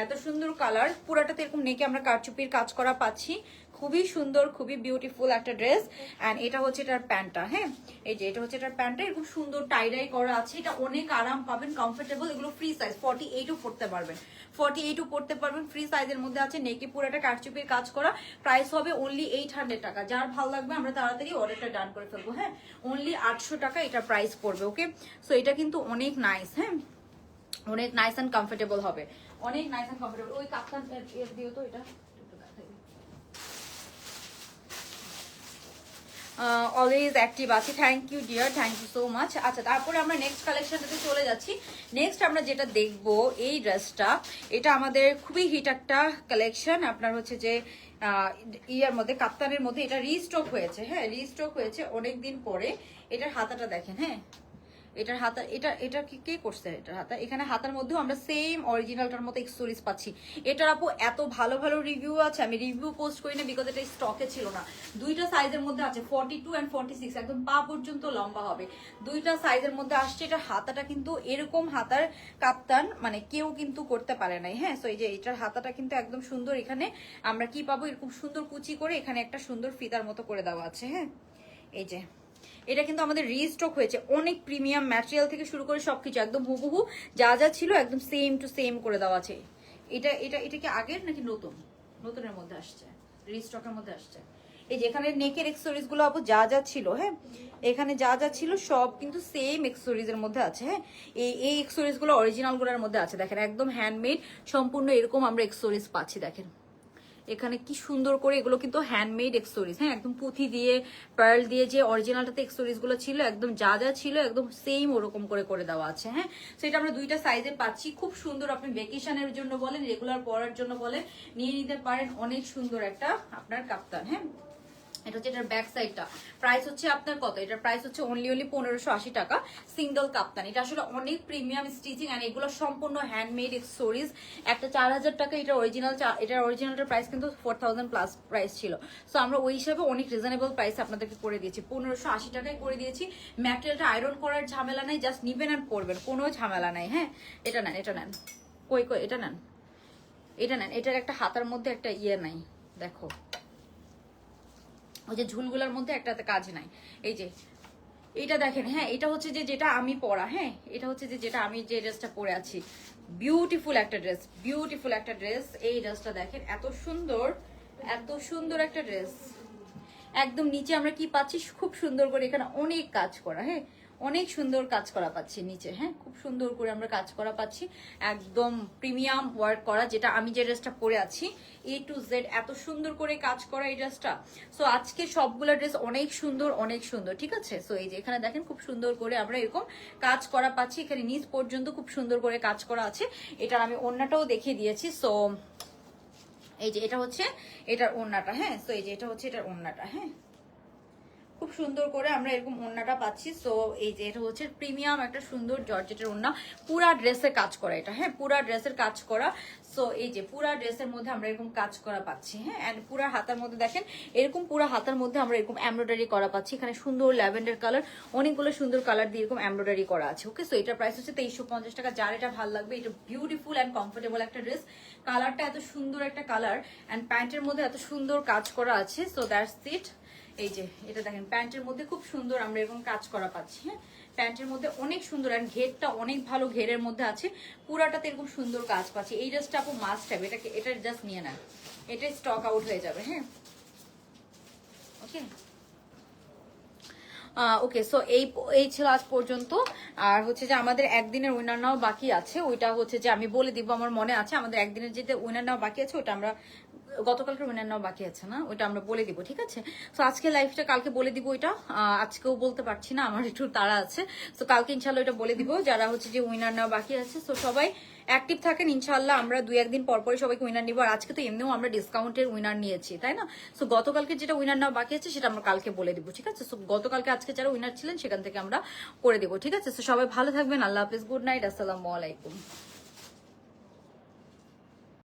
এত সুন্দর কালার, পুরাটাতে এরকম নেকে আমরা কারচুপির কাজ করা পাচ্ছি, খুবই সুন্দর, খুবই বিউটিফুল একটা ড্রেস। অ্যান্ড এটা হচ্ছে এটার প্যান্টটা, হ্যাঁ এই যে এটা হচ্ছে এটার প্যান্টটা, এরকম সুন্দর টাইডাই করা আছে, এটা অনেক আরাম পাবেন, কমফোর্টেবল। এগুলো ফ্রি সাইজ, 48ও পড়তে পারবেন, 48ও পড়তে পারবেন, ফ্রি সাইজের মধ্যে আছে, নেকে পুরাটা কারচুপির কাজ করা। প্রাইস হবে অনলি 800 টাকা। যার ভালো লাগবে আমরা তাড়াতাড়ি অর্ডারটা ডান করে ফেলবো, হ্যাঁ অনলি 800 টাকা এটা প্রাইস পড়বে। ওকে, সো এটা কিন্তু অনেক নাইস, হ্যাঁ অনেক নাইস অ্যান্ড কমফোর্টেবল হবে, অনেক নাইস অ্যান্ড কমফোর্টেবল। ওই কাপ্তান দিও তো, এটা অলওয়েজ অ্যাক্টিভ আছে, thank you dear, thank you so much. আচ্ছা, তারপরে আমরা নেক্সট কালেকশনটাতে চলে যাচ্ছি। নেক্সট আমরা যেটা দেখবো, এই ড্রেসটা, এটা আমাদের খুবই হিট একটা কালেকশন। আপনার হচ্ছে যে ইয়ার মধ্যে, কাপ্তানের মধ্যে এটা রিস্টক হয়েছে, হ্যাঁ রিস্টক হয়েছে অনেকদিন পরে। এটার হাতাটা দেখেন, হ্যাঁ এটার হাতা, এটা কে করছে এটার হাতা, এখানে হাতার মধ্যেও আমরা সেম অরিজিনালটার মতো এক্সেসরিজ পাচ্ছি। এটার আপু এত ভালো ভালো রিভিউ আছে, আমি রিভিউ পোস্ট করি না বিকজ এটা স্টকে ছিল না। দুইটা সাইজের মধ্যে আছে, 42 and 46, একদম পা পর্যন্ত লম্বা হবে, দুইটা সাইজের মধ্যে আসছে। এটার হাতাটা কিন্তু এরকম হাতার কাপ্তান মানে কেউ কিন্তু করতে পারে নাই, হ্যাঁ সো এই যে এটার হাতাটা কিন্তু একদম সুন্দর। এখানে আমরা কি পাবো, এরকম সুন্দর কুচি করে এখানে একটা সুন্দর ফিতার মতো করে দেওয়া আছে, হ্যাঁ এই যে এটা কিন্তু আমাদের রিস্টক হয়েছে, অনেক প্রিমিয়াম ম্যাটেরিয়াল থেকে শুরু করে সবকিছু একদম হুবহু যা যা ছিল একদম সেম টু সেম করে দেওয়া আছে। এটা কি আগের নাকি নতুন? নতুনের মধ্যে আসছে, রিস্টকের মধ্যে আসছে। এই যে এখানে নেকের এক্সেসরিজ গুলো আপু যা যা ছিল, হ্যাঁ এখানে যা যা ছিল সব কিন্তু সেম এক্সেসরিজ এর মধ্যে আছে, হ্যাঁ এই এক্সেসরিজ গুলো অরিজিনাল গুলোর মধ্যে আছে। দেখেন একদম হ্যান্ডমেড, সম্পূর্ণ এরকম আমরা এক্সেসরিজ পাচ্ছি। দেখেন এখানে কি সুন্দর করে, এগুলো কিন্তু হ্যান্ডমেড এক্সেসরিজ, হ্যাঁ একদম পুঁথি দিয়ে পার্ল দিয়ে যে অরিজিনালটাতে এক্সেসরিজ গুলো ছিল একদম যা যা ছিল একদম সেম ওরকম করে করে দেওয়া আছে, হ্যাঁ সেটা আমরা দুইটা সাইজে পাচ্ছি। খুব সুন্দর, আপনি ভ্যাকেশনের জন্য বলেন, রেগুলার পরার জন্য বলেন, নিয়ে নিতে পারেন। অনেক সুন্দর একটা আপনার কাপ্তান, হ্যাঁ এটা হচ্ছে এটার ব্যাক সাইডটা। প্রাইস হচ্ছে আপনার কত, এটার প্রাইস হচ্ছে অনলি 1580 টাকা, সিঙ্গেল কাপ্তান। এটা আসলে অনেক প্রিমিয়াম স্টিচিং এন্ড এগুলো সম্পূর্ণ হ্যান্ডমেড এক্সেসরিজ। একটা 4000 টাকা এটা অরিজিনাল, এটার অরিজিনালটার প্রাইস কিন্তু 4000 প্লাস প্রাইস ছিল। সো আমরা ওই হিসাবে অনেক রিজনেবল প্রাইস আপনাদেরকে করে দিয়েছি, 1580 টাকায় করে দিয়েছি। ম্যাটেরিয়ালটা আয়রন করার ঝামেলা নাই, জাস্ট নিবেন আর পরবেন, কোনো ঝামেলা নাই। হ্যাঁ এটা নেন, এটা নেন, কই এটা নেন, এটা নেন। এটার একটা হাতার মধ্যে একটা ইয়ে নাই, দেখো ওই যে ঝুলগুলার মধ্যে একটাতে কাজ নাই। এই যে এটা দেখেন, হ্যাঁ এটা হচ্ছে যে যেটা আমি পরা, হ্যাঁ এটা হচ্ছে যে যেটা আমি যে ড্রেসটা পরে আছি, বিউটিফুল একটা ড্রেস, বিউটিফুল একটা ড্রেস। এই ড্রেসটা দেখেন এত সুন্দর, এত সুন্দর একটা ড্রেস। একদম নিচে আমরা কি পাচ্ছি, খুব সুন্দর করে এখানে অনেক কাজ করা, হ্যাঁ অনেক সুন্দর কাজ করা পাচ্ছি নিচে, হ্যাঁ খুব সুন্দর করে আমরা কাজ করা পাচ্ছি, একদম প্রিমিয়াম ওয়ার্ক করা। যেটা আমি যে ড্রেসটা পরে আছি A to Z এত সুন্দর করে কাজ করা এই ড্রেসটা। সো আজকে সবগুলো ড্রেস অনেক সুন্দর, অনেক সুন্দর, ঠিক আছে। সো এই যে এখানে দেখেন খুব সুন্দর করে আমরা এরকম কাজ করা পাচ্ছি, এখানে নিচ পর্যন্ত খুব সুন্দর করে কাজ করা আছে। এটার আমি ওড়নাটাও দেখিয়ে দিয়েছি। সো এই যে এটা হচ্ছে এটার ওড়নাটা, হ্যাঁ সো এই যে এটা হচ্ছে এটার ওড়নাটা, হ্যাঁ খুব সুন্দর করে আমরা এরকম ওড়নাটা পাচ্ছি। সো এই যে এটা হচ্ছে প্রিমিয়াম একটা সুন্দর জর্জেটের ওড়না, পুরা ড্রেসের কাজ করা এটা, হ্যাঁ পুরা ড্রেসের কাজ করা। সো এই যে পুরা ড্রেসের মধ্যে আমরা এরকম কাজ করা পাচ্ছি, হ্যাঁ এন্ড পুরা হাতার মধ্যে দেখেন এরকম পুরা হাতার মধ্যে আমরা এরকম এমব্রয়ডারি করা পাচ্ছি। এখানে সুন্দর ল্যাভেন্ডার কালার, অনেকগুলো সুন্দর কালার দিয়ে এরকম এমব্রয়ডারি করা আছে। ওকে, সো এটার প্রাইস হচ্ছে 2350 টাকা। যার এটা ভালো লাগবে, এটা বিউটিফুল অ্যান্ড কমফোর্টেবল একটা ড্রেস। কালারটা এত সুন্দর একটা কালার অ্যান্ড প্যান্টের মধ্যে এত সুন্দর কাজ করা আছে। So that's it. এই যে এটা দেখেন প্যান্টের মধ্যে খুব সুন্দর আমরা এরকম কাজ করা পাচ্ছি, হ্যাঁ প্যান্টের মধ্যে অনেক সুন্দর অ্যান্ড ঘেরটা অনেক ভালো ঘেরের মধ্যে আছে, পুরাটাতে এরকম সুন্দর কাজ পাচ্ছি। এই ড্রেসটা আপু মাস্ট হবে, এটা জাস্ট নিয়ে নেন, এটা স্টক আউট হয়ে যাবে, হ্যাঁ ওকে ওকে। সো এই ছিল আজ পর্যন্ত। আর হচ্ছে যে আমাদের একদিনের উইনার নাও বাকি আছে, ওইটা হচ্ছে যে আমি বলে দিব, আমার মনে আছে আমাদের একদিনের যেটা উইনার নাও বাকি আছে ওটা আমরা গতকালকে উইনার নেওয়া বাকি আছে না, ওইটা আমরা বলে দিব, ঠিক আছে? তো আজকে লাইভটা কালকে বলে দিব, ওইটা আজকেও বলতে পারছি না, আমার একটু তাড়া আছে। তো কালকে ইনশাল্লাহ ওইটা বলে দিব যারা হচ্ছে যে উইনার নেওয়া বাকি আছে। তো সবাই অ্যাক্টিভ থাকেন ইনশাল্লাহ, আমরা 2-1 দিন পর পরে সবাইকে উইনার নিব। আর আজকে তো এমনিও আমরা ডিসকাউন্টের উইনার নিয়েছি, তাই না? সো গতকালকে যেটা উইনার নেওয়া বাকি আছে সেটা আমরা কালকে বলে দিব, ঠিক আছে? সো গতকালকে আজকে যারা উইনার ছিলেন সেখান থেকে আমরা করে দেবো, ঠিক আছে? সো সবাই ভালো থাকবেন, আল্লাহ হাফিজ, গুড নাইট, আসসালামু আলাইকুম।